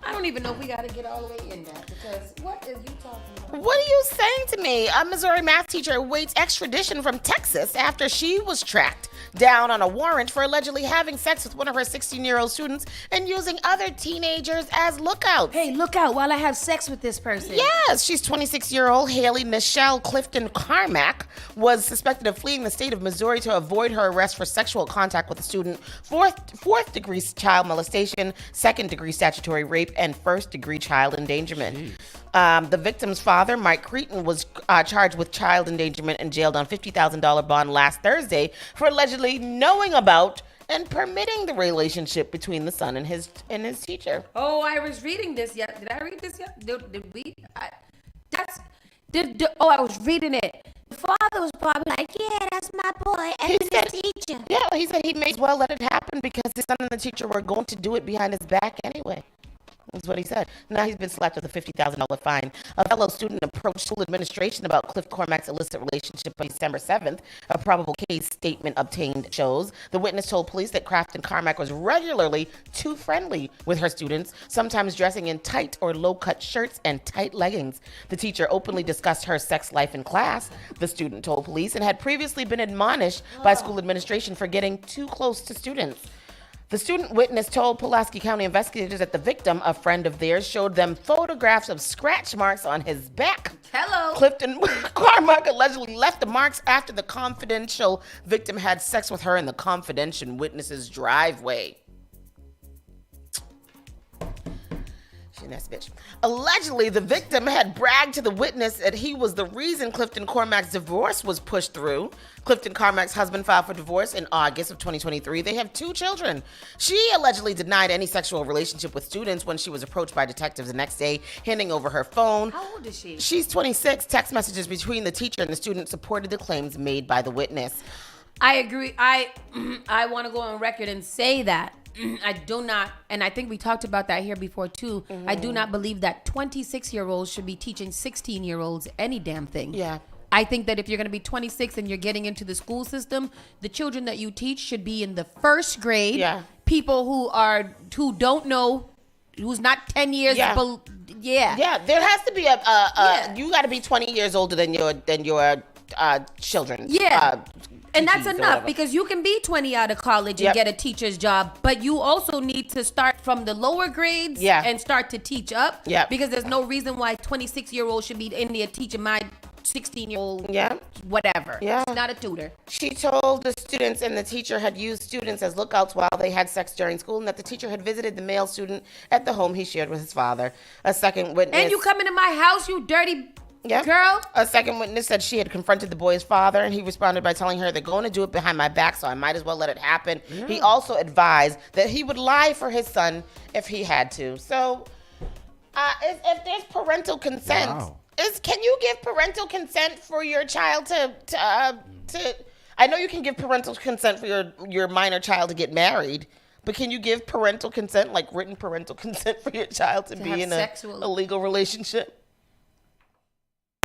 I don't even know if we got to get all the way in that, because what is you talking about? What are you saying to me? A Missouri math teacher awaits extradition from Texas after she was tracked down on a warrant for allegedly having sex with one of her 16-year-old students and using other teenagers as lookouts. Hey, look out while I have sex with this person. Yes, she's 26-year-old Haley Michelle Clifton Carmack was suspected of fleeing the state of Missouri to avoid her arrest for sexual contact with a student, fourth degree child molestation, second degree statutory rape, and first degree child endangerment. The victim's father, Mike Cretan, was charged with child endangerment and jailed on $50,000 bond last Thursday for allegedly knowing about and permitting the relationship between the son and his teacher. Oh, I was reading this yet. Did I read this yet? Did we? I was reading it. The father was probably like, yeah, that's my boy, and he's a teacher. Yeah, he said he may as well let it happen because his son and the teacher were going to do it behind his back anyway. That's what he said. Now he's been slapped with a $50,000 fine. A fellow student approached school administration about Cliff Cormack's illicit relationship on December 7th. A probable case statement obtained shows. The witness told police that Kraft and Carmack was regularly too friendly with her students, sometimes dressing in tight or low-cut shirts and tight leggings. The teacher openly discussed her sex life in class, the student told police, and had previously been admonished by school administration for getting too close to students. The student witness told Pulaski County investigators that the victim, a friend of theirs, showed them photographs of scratch marks on his back. Hello. Clifton Carmack allegedly left the marks after the confidential victim had sex with her in the confidential witness's driveway. That's bitch. Allegedly, the victim had bragged to the witness that he was the reason Clifton Carmack's divorce was pushed through. Clifton Carmack's husband filed for divorce in August of 2023. They have 2 children. She allegedly denied any sexual relationship with students when she was approached by detectives the next day, handing over her phone. How old is she? She's 26. Text messages between the teacher and the student supported the claims made by the witness. I agree. I want to go on record and say that I do not, and I think we talked about that here before too. I do not believe that 26-year-olds should be teaching 16-year-olds any damn thing. Yeah. I think that if you're going to be 26 and you're getting into the school system, the children that you teach should be in the first grade. Yeah. People who don't know, who's not 10 years. Yeah. Yeah. There has to be you got to be 20 years older than your children. Yeah. And that's or enough whatever. because you can be 20 out of college and get a teacher's job, but you also need to start from the lower grades and start to teach up because there's no reason why 26-year-olds should be in there teaching my 16-year-old whatever. Yeah. It's not a tutor. She told the students and the teacher had used students as lookouts while they had sex during school and that the teacher had visited the male student at the home he shared with his father. A second witness... And you come into my house, you dirty... Yeah. Girl. A second witness said she had confronted the boy's father and he responded by telling her they're going to do it behind my back, so I might as well let it happen. Yeah. He also advised that he would lie for his son if he had to. So if there's parental consent, can you give parental consent for your child to I know you can give parental consent for your minor child to get married, but can you give parental consent, like written parental consent for your child to be in a legal relationship?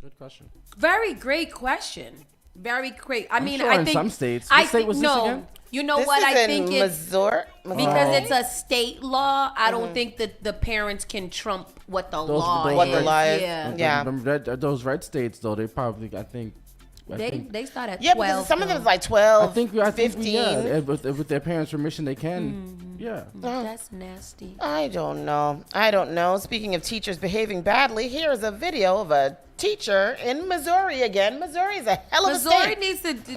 Good question. Very great question. Very great. I mean, sure I in think some states. What state was this again? You know this what? Is I in think Missouri? Because it's a state law. I don't think that the parents can trump what the law is. What the law is. Yeah. Those red states, though, they probably, I think they start at 12. Yeah, because some of them is like 12, I think 15. Yeah, with their parents' permission, they can. Yeah. That's nasty. I don't know. Speaking of teachers behaving badly, here is a video of a teacher in Missouri again. Missouri is a hell of a state.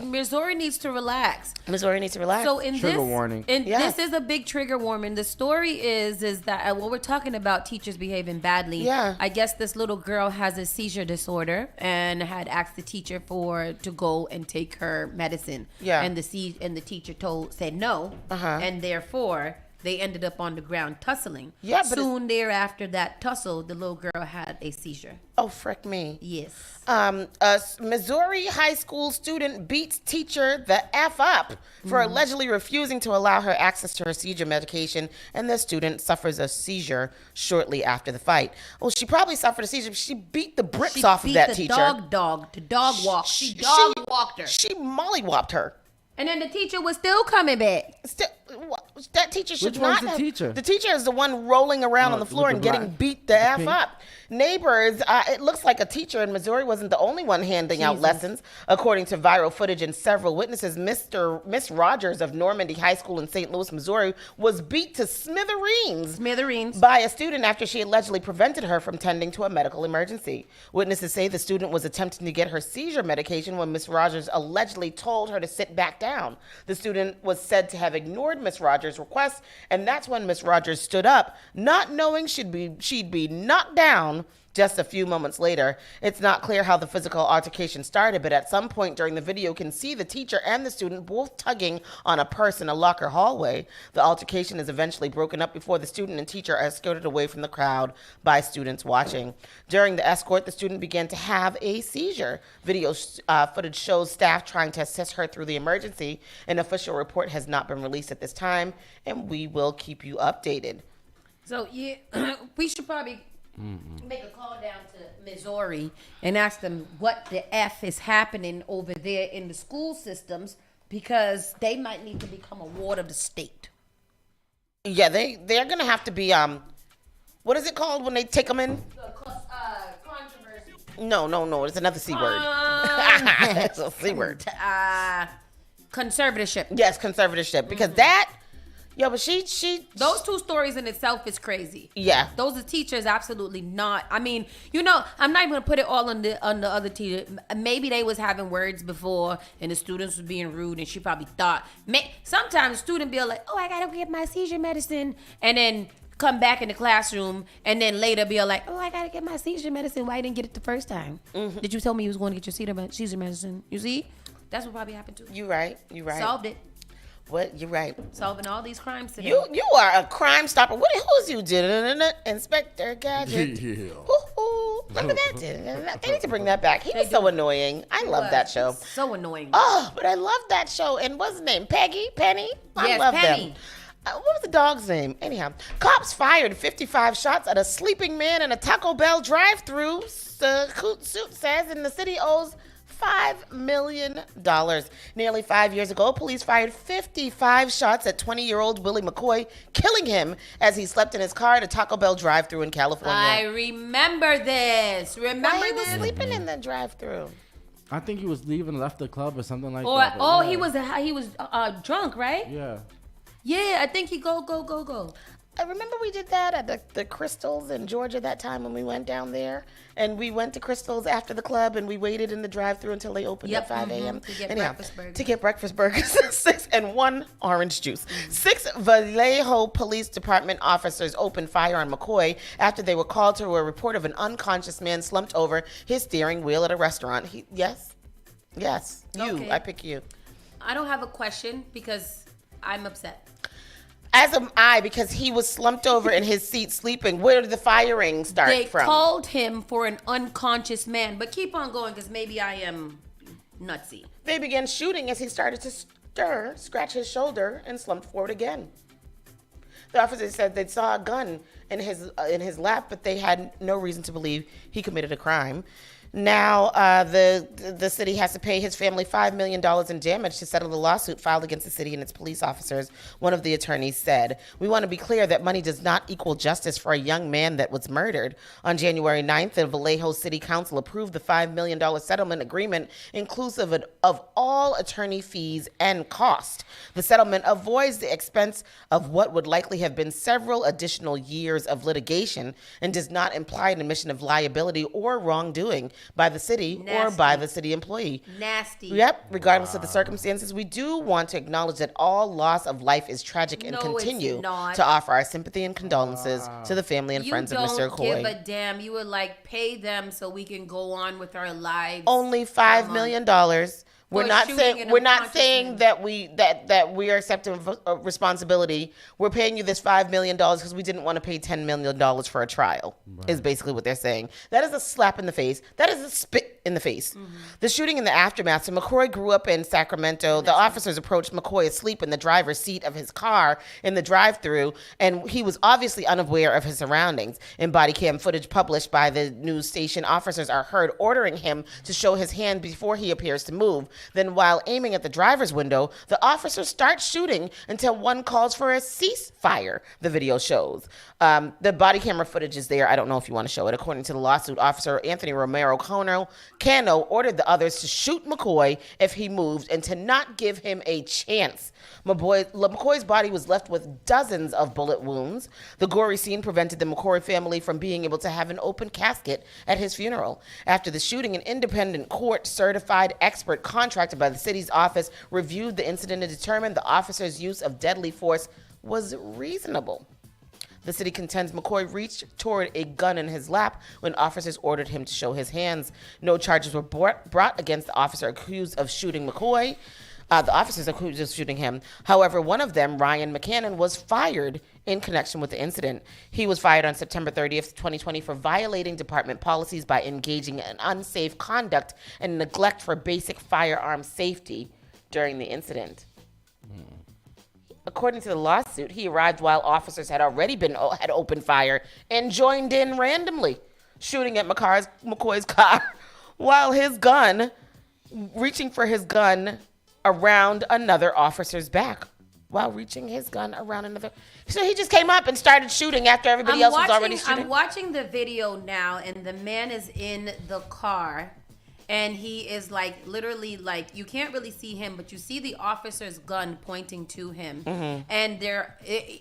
Missouri needs to relax. Missouri needs to relax. So in trigger warning. This is a big trigger warning. The story is that what we're talking about teachers behaving badly. Yeah. I guess this little girl has a seizure disorder and had asked the teacher to go and take her medicine. Yeah. And the teacher said no. And therefore they ended up on the ground tussling. Yeah, but soon thereafter that tussle, the little girl had a seizure. Oh, frick me. Yes. A Missouri high school student beats teacher the F up for allegedly refusing to allow her access to her seizure medication, and the student suffers a seizure shortly after the fight. Well, she probably suffered a seizure. She beat the bricks off of that teacher. The dog walked. She walked her. She mollywopped her. And then the teacher was still coming back. That teacher should Which not one's the have. teacher? The teacher is the one rolling around on the floor with and the getting black- beat the F pink? up. Neighbors, it looks like a teacher in Missouri wasn't the only one handing out lessons. According to viral footage and several witnesses, Miss Rogers of Normandy High School in St. Louis, Missouri, was beat to smithereens by a student after she allegedly prevented her from tending to a medical emergency. Witnesses say the student was attempting to get her seizure medication when Miss Rogers allegedly told her to sit back down. The student was said to have ignored Miss Rogers' request, and that's when Miss Rogers stood up, not knowing she'd be knocked down just a few moments later. It's not clear how the physical altercation started, but at some point during the video, you can see the teacher and the student both tugging on a purse in a locker hallway. The altercation is eventually broken up before the student and teacher are escorted away from the crowd by students watching. During the escort, the student began to have a seizure. Video footage shows staff trying to assist her through the emergency. An official report has not been released at this time, and we will keep you updated. So, yeah, we should probably make a call down to Missouri and ask them what the F is happening over there in the school systems, because they might need to become a ward of the state. Yeah, they're going to have to be, what is it called when they take them in? Controversy. No, it's another C word. It's a C word. Conservatorship. Yes, conservatorship, because but she those two stories in itself is crazy. Yeah. Those are teachers absolutely not. I mean, I'm not even gonna put it all on the other teacher. Maybe they was having words before and the students was being rude and she probably thought. Sometimes student be like, oh, I gotta get my seizure medicine, and then come back in the classroom and then later be like, oh, I gotta get my seizure medicine. Why you didn't get it the first time? Did you tell me you was going to get your seizure medicine? You see? That's what probably happened too. You right. Solved it. What? You're right. Solving all these crimes today. You are a crime stopper. Who's you? Inspector Gadget. Remember that? They need to bring that back. He was so annoying. I love that show. So annoying. Oh, but I love that show. And what's his name? Penny? I love Penny. them. What was the dog's name? Anyhow, cops fired 55 shots at a sleeping man in a Taco Bell drive-thru. The suit says, and the city owes $5 million. Nearly 5 years ago, police fired 55 shots at 20-year-old Willie McCoy, killing him as he slept in his car at a Taco Bell drive-thru in California. I remember this. Why he was sleeping in the drive-thru? I think he was leaving, left the club or something like Or, that. oh, yeah. he was drunk, right? Yeah. Yeah, I think he go. I remember we did that at the Crystals in Georgia that time when we went down there. And we went to Crystals after the club and we waited in the drive-thru until they opened at 5 a.m. To get breakfast burgers. To get breakfast burgers. and 1 orange juice. 6 Vallejo Police Department officers opened fire on McCoy after they were called to a report of an unconscious man slumped over his steering wheel at a restaurant. Yes. Okay. I pick you. I don't have a question because I'm upset. As am I, because he was slumped over in his seat sleeping. Where did the firing start from? They called him for an unconscious man, but keep on going because maybe I am nutsy. They began shooting as he started to scratch his shoulder, and slumped forward again. The officers said they saw a gun in his lap, but they had no reason to believe he committed a crime. Now, the city has to pay his family $5 million in damage to settle the lawsuit filed against the city and its police officers. One of the attorneys said, "We want to be clear that money does not equal justice for a young man that was murdered." On January 9th, the Vallejo City Council approved the $5 million settlement agreement, inclusive of all attorney fees and cost. The settlement avoids the expense of what would likely have been several additional years of litigation and does not imply an admission of liability or wrongdoing by the city or by the city employee. Nasty. Yep. Regardless of the circumstances, we do want to acknowledge that all loss of life is tragic and continue to offer our sympathy and condolences to the family and friends of Mr. Coy. You don't give a damn. You would pay them so we can go on with our lives. Only $5 million We're For not shooting saying an we're not unconscious saying that we are accepting responsibility. We're paying you this $5 million because we didn't want to pay $10 million for a trial. Is basically what they're saying. That is a slap in the face. That is a spit in the face. The shooting in the aftermath. So McCoy grew up in Sacramento. The officers approached McCoy asleep in the driver's seat of his car in the drive-thru, and he was obviously unaware of his surroundings. In body cam footage published by the news station, officers are heard ordering him to show his hand before he appears to move. Then, while aiming at the driver's window, the officers start shooting until one calls for a ceasefire, the video shows. The body camera footage is there. I don't know if you want to show it. According to the lawsuit, Officer Anthony Romero Cano ordered the others to shoot McCoy if he moved and to not give him a chance. McCoy's body was left with dozens of bullet wounds. The gory scene prevented the McCoy family from being able to have an open casket at his funeral. After the shooting, an independent court-certified expert contracted by the city's office reviewed the incident and determined the officer's use of deadly force was reasonable. The city contends McCoy reached toward a gun in his lap when officers ordered him to show his hands. No charges were brought against the officer accused of shooting McCoy. The officers accused of shooting him. However, one of them, Ryan McCannon, was fired in connection with the incident. He was fired on September 30th, 2020 for violating department policies by engaging in unsafe conduct and neglect for basic firearm safety during the incident. According to the lawsuit, he arrived while officers had opened fire and joined in randomly, shooting at McCoy's car while reaching for his gun around another officer's back. So he just came up and started shooting after everybody else was already shooting. I'm watching the video now, and the man is in the car. And he is literally you can't really see him, but you see the officer's gun pointing to him. Mm-hmm. And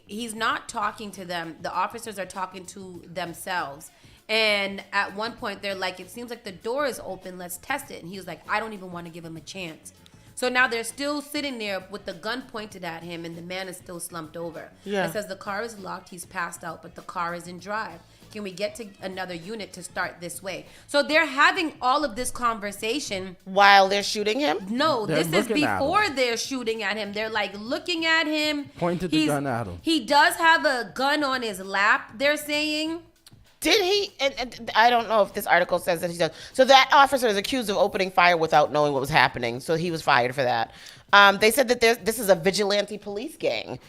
he's not talking to them. The officers are talking to themselves. And at one point, they're like, it seems like the door is open. Let's test it. And he was like, I don't even want to give him a chance. So now they're still sitting there with the gun pointed at him, and the man is still slumped over. Yeah. It says the car is locked. He's passed out, but the car is in drive. Can we get to another unit to start this way? So they're having all of this conversation while they're shooting him? No, this is before they're shooting at him. They're looking at him. Pointed the gun at him. He does have a gun on his lap, they're saying. Did he? And I don't know if this article says that he does. So that officer is accused of opening fire without knowing what was happening. So he was fired for that. They said that this is a vigilante police gang.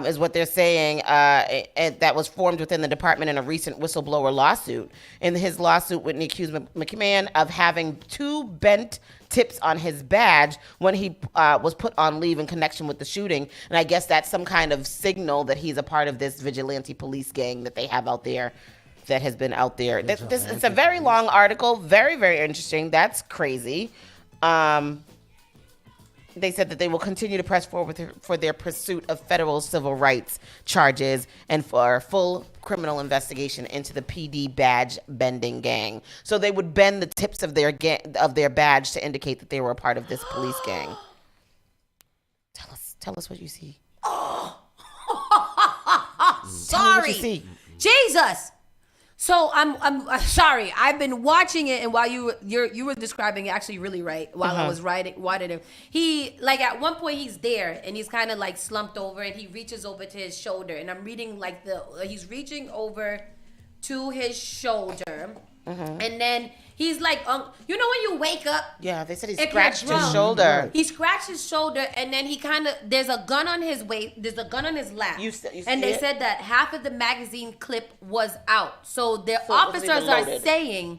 Is what they're saying, and that was formed within the department in a recent whistleblower lawsuit. In his lawsuit, Whitney accused McMahon of having 2 bent tips on his badge when he was put on leave in connection with the shooting. And I guess that's some kind of signal that he's a part of this vigilante police gang that they have out there, that has been out there. It's a very long article, very, very interesting. That's crazy. They said that they will continue to press forward for their pursuit of federal civil rights charges and for a full criminal investigation into the PD badge bending gang. So they would bend the tips of their badge to indicate that they were a part of this police gang. Tell us what you see. Oh, sorry. Tell me what you see. Jesus. So I'm sorry. I've been watching it, and while you were describing it actually really right while I was watching it. He at one point he's there and he's kind of slumped over and he reaches over to his shoulder, and I'm reading he's reaching over to his shoulder, and then he's you know when you wake up? Yeah, they said he scratched his shoulder. He scratched his shoulder, and then he there's a gun on his waist, there's a gun on his lap. You see and they said that half of the magazine clip was out. So the officers are saying,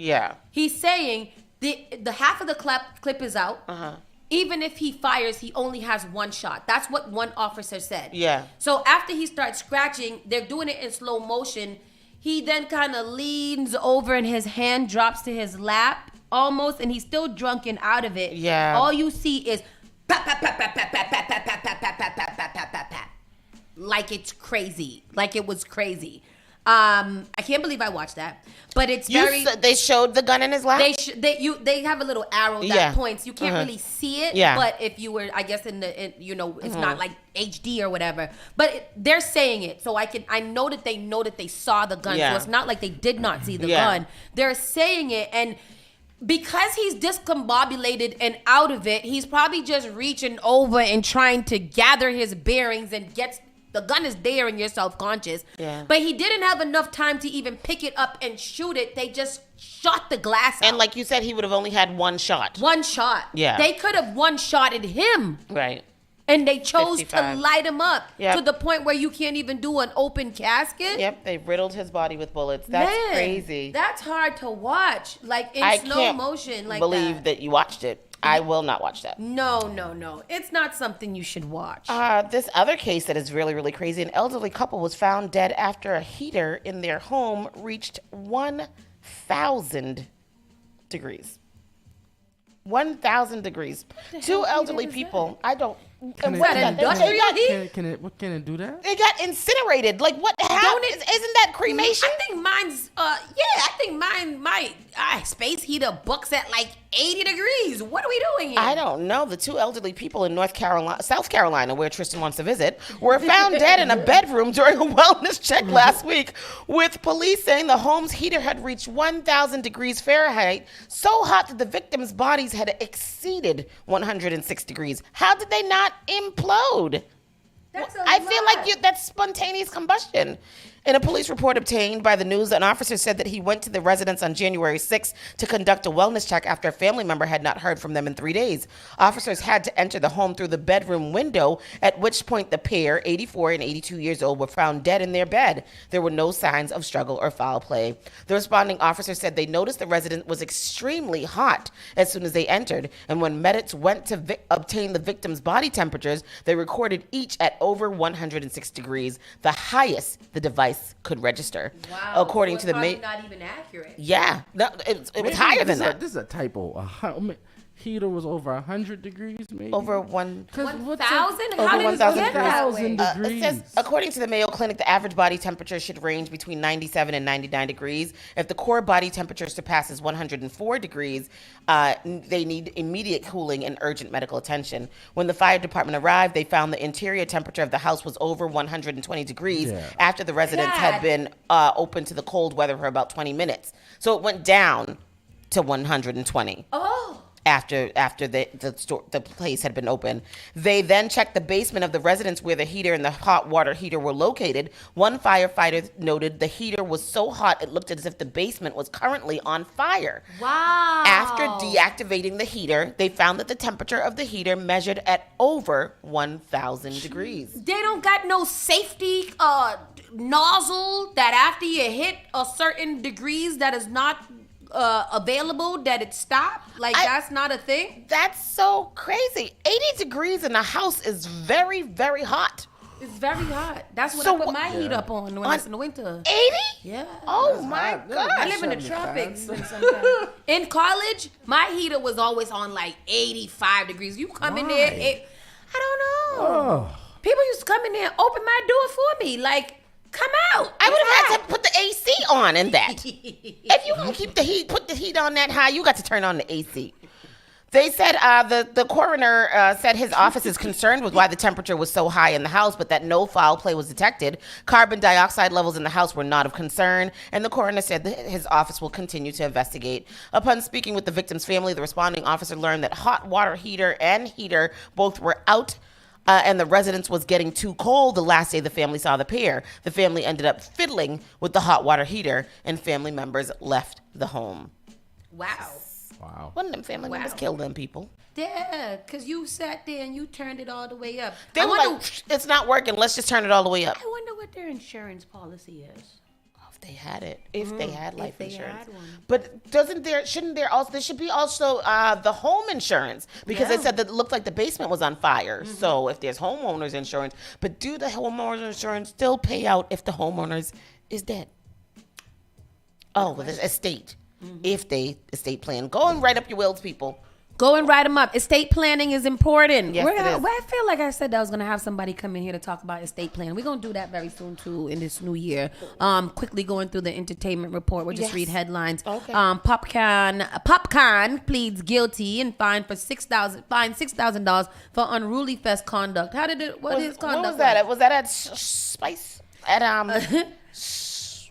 he's saying the half of the clip is out. Even if he fires, he only has 1 shot. That's what one officer said. Yeah. So after he starts scratching, they're doing it in slow motion. He then kind of leans over and his hand drops to his lap almost, and he's still drunk and out of it. Yeah. All you see is pat, pat, pat, pat, pat, pat, pat, pat, pat, pat, pat, pat, pat, pat, pat, pat, pat. Like it's crazy. Like it was crazy. I can't believe I watched that, but it's They showed the gun in his lap. They have a little arrow that points. You can't really see it, but if you were, I guess it's not like HD or whatever. But they're saying it, so I know that they saw the gun. So it's not like they did not see the gun. They're saying it, and because he's discombobulated and out of it, he's probably just reaching over and trying to gather his bearings and gets the gun is there and you're self-conscious. Yeah. But he didn't have enough time to even pick it up and shoot it. They just shot the glass out. And like you said, he would have only had one shot. One shot. Yeah. They could have one-shotted him. Right. And they chose 55. to light him up Yep. to the point where you can't even do an open casket. Yep, they riddled his body with bullets. That's Man, crazy. That's hard to watch, like in I slow can't motion, like believe that you watched it. I will not watch that. No. It's not something you should watch. This other case that is really, really crazy. An elderly couple was found dead after a heater in their home reached 1,000 degrees. 1,000 degrees. Two elderly people. I don't. Can What it do that? They got incinerated. Like what happened? Isn't that cremation? I think mine's. I think my space heater books at like 80 degrees. What are we doing here? I don't know. The two elderly people in South Carolina, where Tristan wants to visit, were found dead in a bedroom during a wellness check last week, with police saying the home's heater had reached 1,000 degrees Fahrenheit, so hot that the victims' bodies had exceeded 106 degrees. How did they not implode? I feel like that's spontaneous combustion. In a police report obtained by the news, an officer said that he went to the residence on January 6th to conduct a wellness check after a family member had not heard from them in 3 days. Officers had to enter the home through the bedroom window, at which point the pair, 84 and 82 years old, were found dead in their bed. There were no signs of struggle or foul play. The responding officer said they noticed the residence was extremely hot as soon as they entered, and when medics went to obtain the victim's body temperatures, they recorded each at over 106 degrees, the highest the device could register. Wow. According to the not even accurate. Yeah, no, it was higher than that. This is a typo. Heater was over 100 degrees, maybe. Over 1,000? How did it get that way? It says, according to the Mayo Clinic, the average body temperature should range between 97 and 99 degrees. If the core body temperature surpasses 104 degrees, they need immediate cooling and urgent medical attention. When the fire department arrived, they found the interior temperature of the house was over 120 degrees after the residents had been open to the cold weather for about 20 minutes. So it went down to 120. Oh. After the place had been open. They then checked the basement of the residence where the heater and the hot water heater were located. One firefighter noted the heater was so hot it looked as if the basement was currently on fire. Wow. After deactivating the heater, they found that the temperature of the heater measured at over 1,000 degrees. They don't got no safety nozzle that after you hit a certain degrees that is not available, that it stopped? Like, that's not a thing? That's so crazy. 80 degrees in the house is very, very hot. It's very hot. That's what I put my heat up on when it's in the winter. 80? Yeah. Oh my God. I live in the tropics. In college, my heater was always on like 85 degrees. You come in there, I don't know. Oh. People used to come in there and open my door for me. Like, come out. I would have had to put the AC on in that. If you want to keep the heat, put the heat on that high, you got to turn on the AC. They said the coroner said his office is concerned with why the temperature was so high in the house, but that no foul play was detected. Carbon dioxide levels in the house were not of concern, and the coroner said that his office will continue to investigate. Upon speaking with the victim's family, the responding officer learned that hot water heater and heater both were out, and the residence was getting too cold the last day the family saw the pair. The family ended up fiddling with the hot water heater, and family members left the home. Wow. One of them family members killed them people. Yeah, because you sat there and you turned it all the way up. They were like, it's not working. Let's just turn it all the way up. I wonder what their insurance policy is. If they had it. If they had life insurance. Had one. But there should be also the home insurance, because they said that it looked like the basement was on fire. So if there's homeowners insurance, but do the homeowners insurance still pay out if the homeowners is dead? Oh, well, the estate. If they estate plan. Go and write up your wills, people. Go and write them up. Estate planning is important. Yes, it is. I feel like I said that I was going to have somebody come in here to talk about estate planning. We're going to do that very soon, too, in this new year. Quickly going through the entertainment report. We'll just read headlines. Okay. Popcorn pleads guilty and fined $6,000 for unruly fest conduct. How did it? What is conduct? What was that? Was that at Spice? At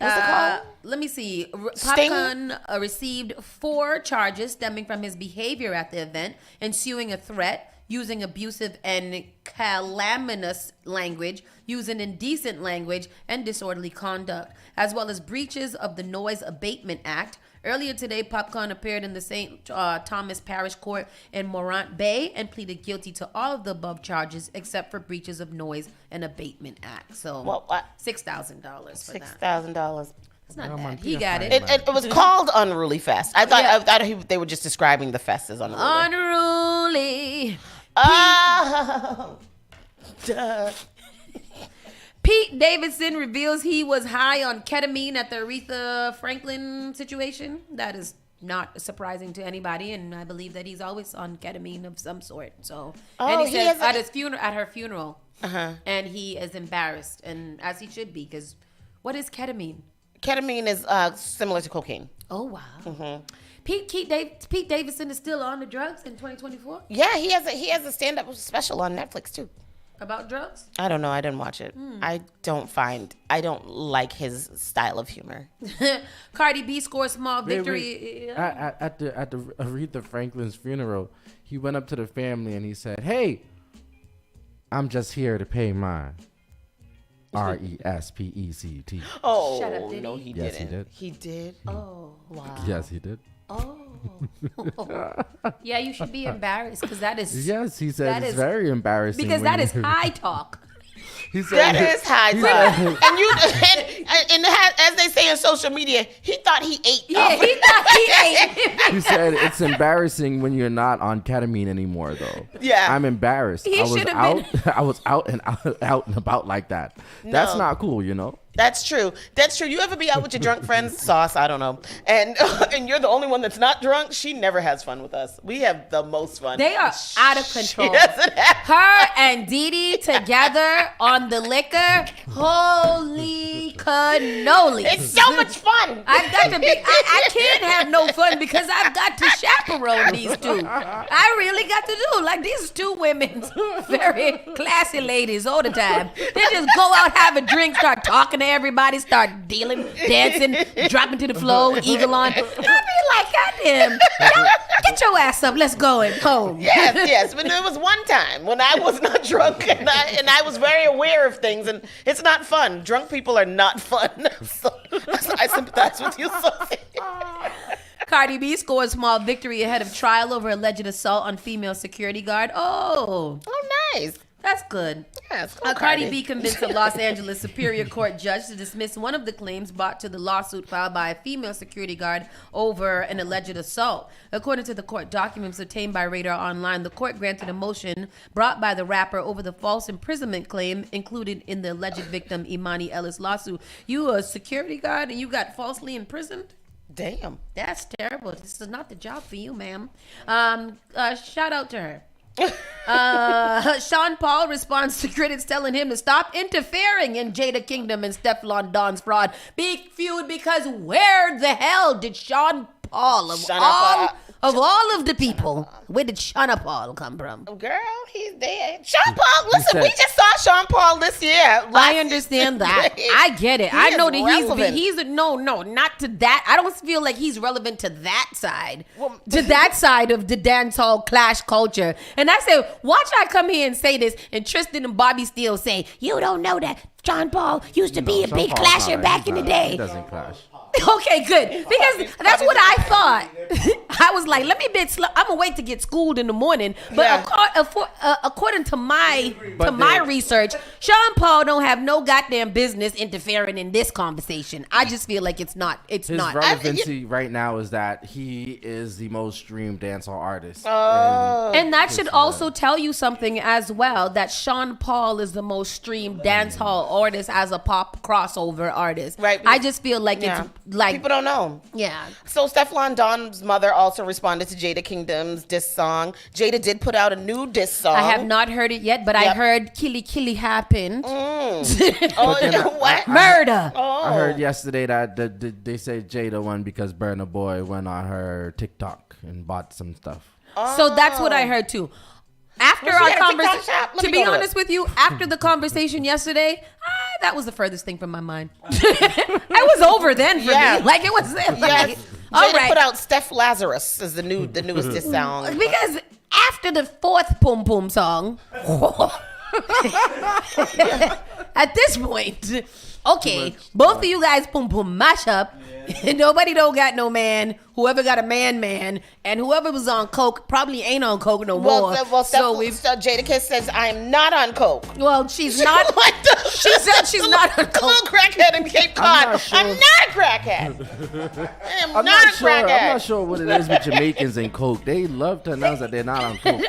What's it called? Let me see. Sting? Popcorn received 4 charges stemming from his behavior at the event, ensuing a threat, using abusive and calamitous language, using indecent language, and disorderly conduct, as well as breaches of the Noise Abatement Act. Earlier today, Popcorn appeared in the St. Thomas Parish Court in Morant Bay and pleaded guilty to all of the above charges except for breaches of Noise and Abatement Act. So, $6,000 for that. $6,000. It's not bad. He got it. It was called Unruly Fest. I thought they were just describing the fest as unruly. Unruly. Oh. Duh. Pete Davidson reveals he was high on ketamine at the Aretha Franklin situation. That is not surprising to anybody, and I believe that he's always on ketamine of some sort. So, and he says at her funeral, and he is embarrassed, and as he should be, because what is ketamine? Ketamine is similar to cocaine. Oh wow. Mm-hmm. Pete Davidson is still on the drugs in 2024. Yeah, he has a stand-up special on Netflix too. About drugs? I don't know. I didn't watch it. I don't like his style of humor. Cardi B scored small victory. Wait. At the Aretha Franklin's funeral, he went up to the family and he said, "Hey, I'm just here to pay mine." RESPECT. Oh, shut up, did no, he? Yes, didn't. he did. He did? Oh, wow. Yes, he did. Oh. Yeah, you should be embarrassed because that is. Yes, he said it's very embarrassing. Because that is high talk. He said, that is high talk. And as they say in social media, he thought he ate. Yeah, he thought he ate. He said it's embarrassing when you're not on ketamine anymore, though. Yeah, I'm embarrassed. He I was been. I was out and about like that. That's not cool, you know. That's true. That's true. You ever be out with your drunk friends, Sauce? I don't know. And you're the only one that's not drunk. She never has fun with us. We have the most fun. They are out of control. Her and Dee Dee together on the liquor. Holy cannoli. It's so much fun. I've got to be. I can't have no fun because I've got to chaperone these two. I really got to do like these two women, very classy ladies all the time. They just go out, have a drink, start talking to everybody, start dealing, dancing, dropping to the floor, eagle on. I'll be like, goddamn, get your ass up, let's go and home. Yes. But there was one time when I was not drunk and I was very aware of things, and it's not fun. Drunk people are not fun. So I sympathize with you, Saucy. Cardi B scored small victory ahead of trial over alleged assault on female security guard. Oh, nice. That's good. Yes, cool, Cardi B convinced a Los Angeles Superior Court judge to dismiss one of the claims brought to the lawsuit filed by a female security guard over an alleged assault. According to the court documents obtained by Radar Online, the court granted a motion brought by the rapper over the false imprisonment claim included in the alleged victim Imani Ellis lawsuit. You a security guard and you got falsely imprisoned? Damn. That's terrible. This is not the job for you, ma'am. Shout out to her. Sean Paul responds to critics telling him to stop interfering in Jada Kingdom and Stefflon Don's fraud big feud because where the hell did Sean Paul of all of the people, where did Sean Paul come from? Girl, he's dead. Sean Paul, listen, we just saw Sean Paul this year. I understand that. I get it. I know that relevant. he's no, not to that. I don't feel like he's relevant to that side. To that side of the dancehall clash culture. And I say, watch I come here and say this, and Tristan and Bobby Steele say, you don't know that Sean Paul used to be a big clasher back in the day. He doesn't clash. Okay, good. Because that's what I thought. I was like, let me be slow. I'm gonna wait to get schooled in the morning. But according to my research, Sean Paul don't have no goddamn business interfering in this conversation. I just feel like it's not. His relevancy right now is that he is the most streamed dancehall artist. And that should also tell you something as well, that Sean Paul is the most streamed dancehall artist as a pop crossover artist. Right. I just feel like it's like people don't know. Yeah. So Stefflon Don's mother also responded to Jada Kingdom's diss song. Jada did put out a new diss song. I have not heard it yet, but I heard Killy Killy happened. What? Murder. I heard yesterday that they say Jada won because Burna Boy went on her TikTok and bought some stuff. So that's what I heard too. After our conversation, to be honest with you, after the conversation yesterday, I that was the furthest thing from my mind. I was over then for me. Like it was. Yes. All Jada right. put out Steph Lazarus as the newest diss song. Because after the fourth Pum Pum song, at this point, okay, both of you guys Pum Pum mash up. Nobody don't got no man. Whoever got a man, and whoever was on coke probably ain't on coke no more. Well, so Jadakiss says I am not on coke. Well, she's not. She said she's not on coke. Come on, crackhead in Cape Cod. I'm not a crackhead. I am not a crackhead. I'm not sure what it is with Jamaicans and coke. They love to announce that they're not on coke.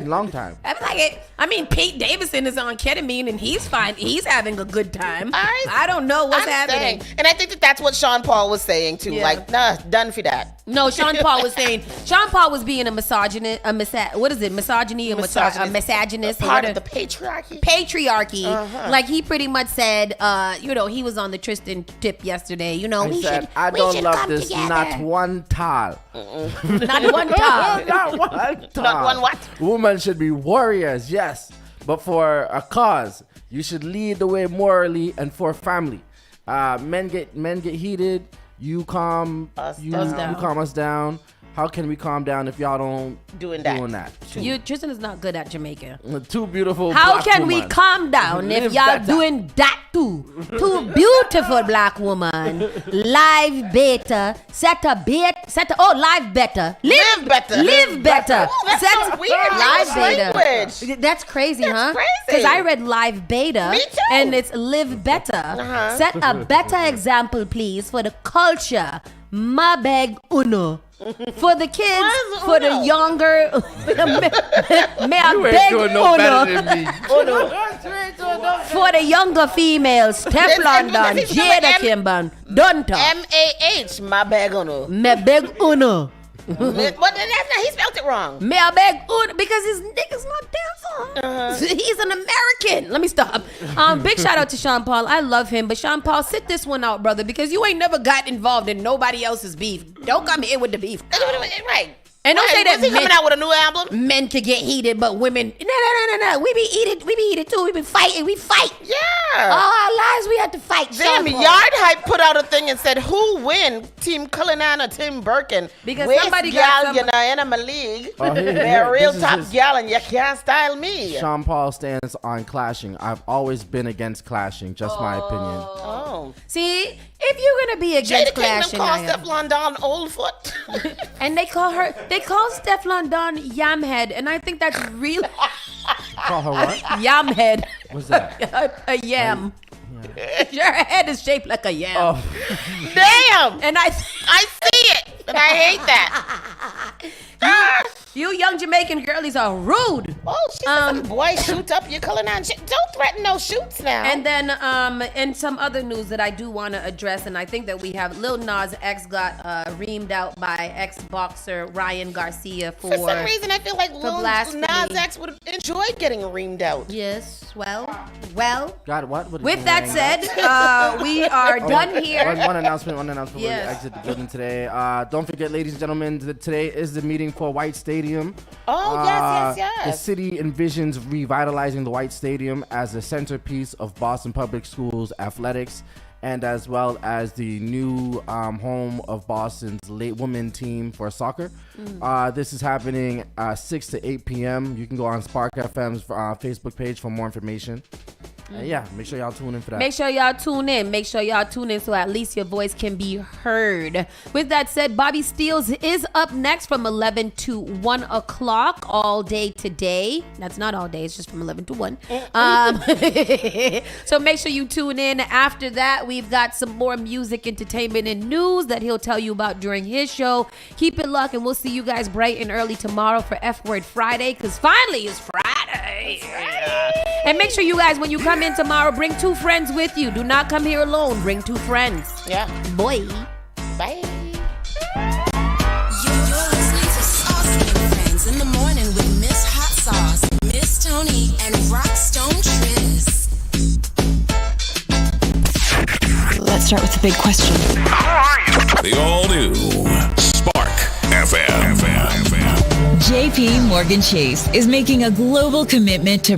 Long time. I'm like it. I mean, Pete Davidson is on ketamine and he's fine. He's having a good time. I don't know what's happening. And I think that's what Sean Paul was saying too. Yeah. Like, nah, done for that. No, Sean Paul was saying. Sean Paul was being a misogynist. What is it? Misogyny, a misogynist. Part of the patriarchy. Patriarchy. Uh-huh. Like he pretty much said. He was on the Tristan tip yesterday. I don't love this. Together. Not one towel. Not one towel. Not one towel. Not one what? Women should be warriors, yes, but for a cause, you should lead the way morally and for family. Men get heated. You calm us down. How can we calm down if y'all don't doing that? Tristan is not good at Jamaica. Too beautiful. How can we calm down if y'all doing that too? Too beautiful black woman. Live better. Live better. Live better. Live better. Ooh, that's so weird. Live Language. beta. That's crazy, huh? Crazy. Because I read live beta. Me too. And it's live better. Set a better example, please, for the culture. My beg uno. For the kids, for the younger, may I beg uno. For the younger females, Steph London, Jada Kimban, Dunta. M-A-H, my beg uno. Me beg uno. He spelled it wrong. Me I beg uno because his nigga's not dancing. He's an American. Let me stop. Big shout out to Sean Paul. I love him, but Sean Paul, sit this one out, brother, because you ain't never got involved in nobody else's beef. Don't come here with the beef. Right. And don't say that he coming out with a new album? Men could get heated, but women, no. We be heated too. We be fighting. We fight. Yeah. All our lives we had to fight. Damn, Yard Hype put out a thing and said, who win? Team Cullinan or Tim Birkin? Because Waste somebody got you know, in my league. Oh, They're a real top gal and you can't style me. Sean Paul stands on clashing. I've always been against clashing. Just my opinion. Oh. See, if you're gonna be against Jada clashing, call Steph London old foot. and they call Steph London Yamhead, and I think that's really Call her what? Yamhead. What's that? a yam. Your head is shaped like a yam. Oh. Damn! And I see it, and I hate that. You young Jamaican girlies are rude. Oh, she said, boy, shoot up your Cullinan. Don't threaten no shoots now. And then, and some other news that I do want to address, and I think that we have Lil Nas X got reamed out by ex-boxer Ryan Garcia for some reason, I feel like Lil blasphemy. Nas X would have enjoyed getting reamed out. Yes, well. God, what? With that said, we are done here. One announcement Yes. before we exit the building today. Don't forget, ladies and gentlemen, today is the meeting for White Stadium. Oh, yes. The city envisions revitalizing the White Stadium as a centerpiece of Boston Public Schools athletics, and as well as the new home of Boston's late women team for soccer. This is happening 6 to 8 p.m. You can go on Spark FM's Facebook page for more information. Make sure y'all tune in for that. Make sure y'all tune in so at least your voice can be heard. With that said, Bobby Steels is up next from 11 to 1 o'clock all day today. That's not all day. It's just from 11 to 1. So make sure you tune in. After that, we've got some more music, entertainment, and news that he'll tell you about during his show. Keep it locked, and we'll see you guys bright and early tomorrow for F-Word Friday, because finally it's Friday. And make sure you guys, when you come in tomorrow, bring 2 friends with you. Do not come here alone. Bring 2 friends. Yeah. Boy. Bye. You're listening to Saucy and Friends in the morning with Miss Hot Sauce, Miss Tony, and Rockstone Triz. Let's start with the big question. The all-new Spark FM. JP Morgan Chase is making a global commitment to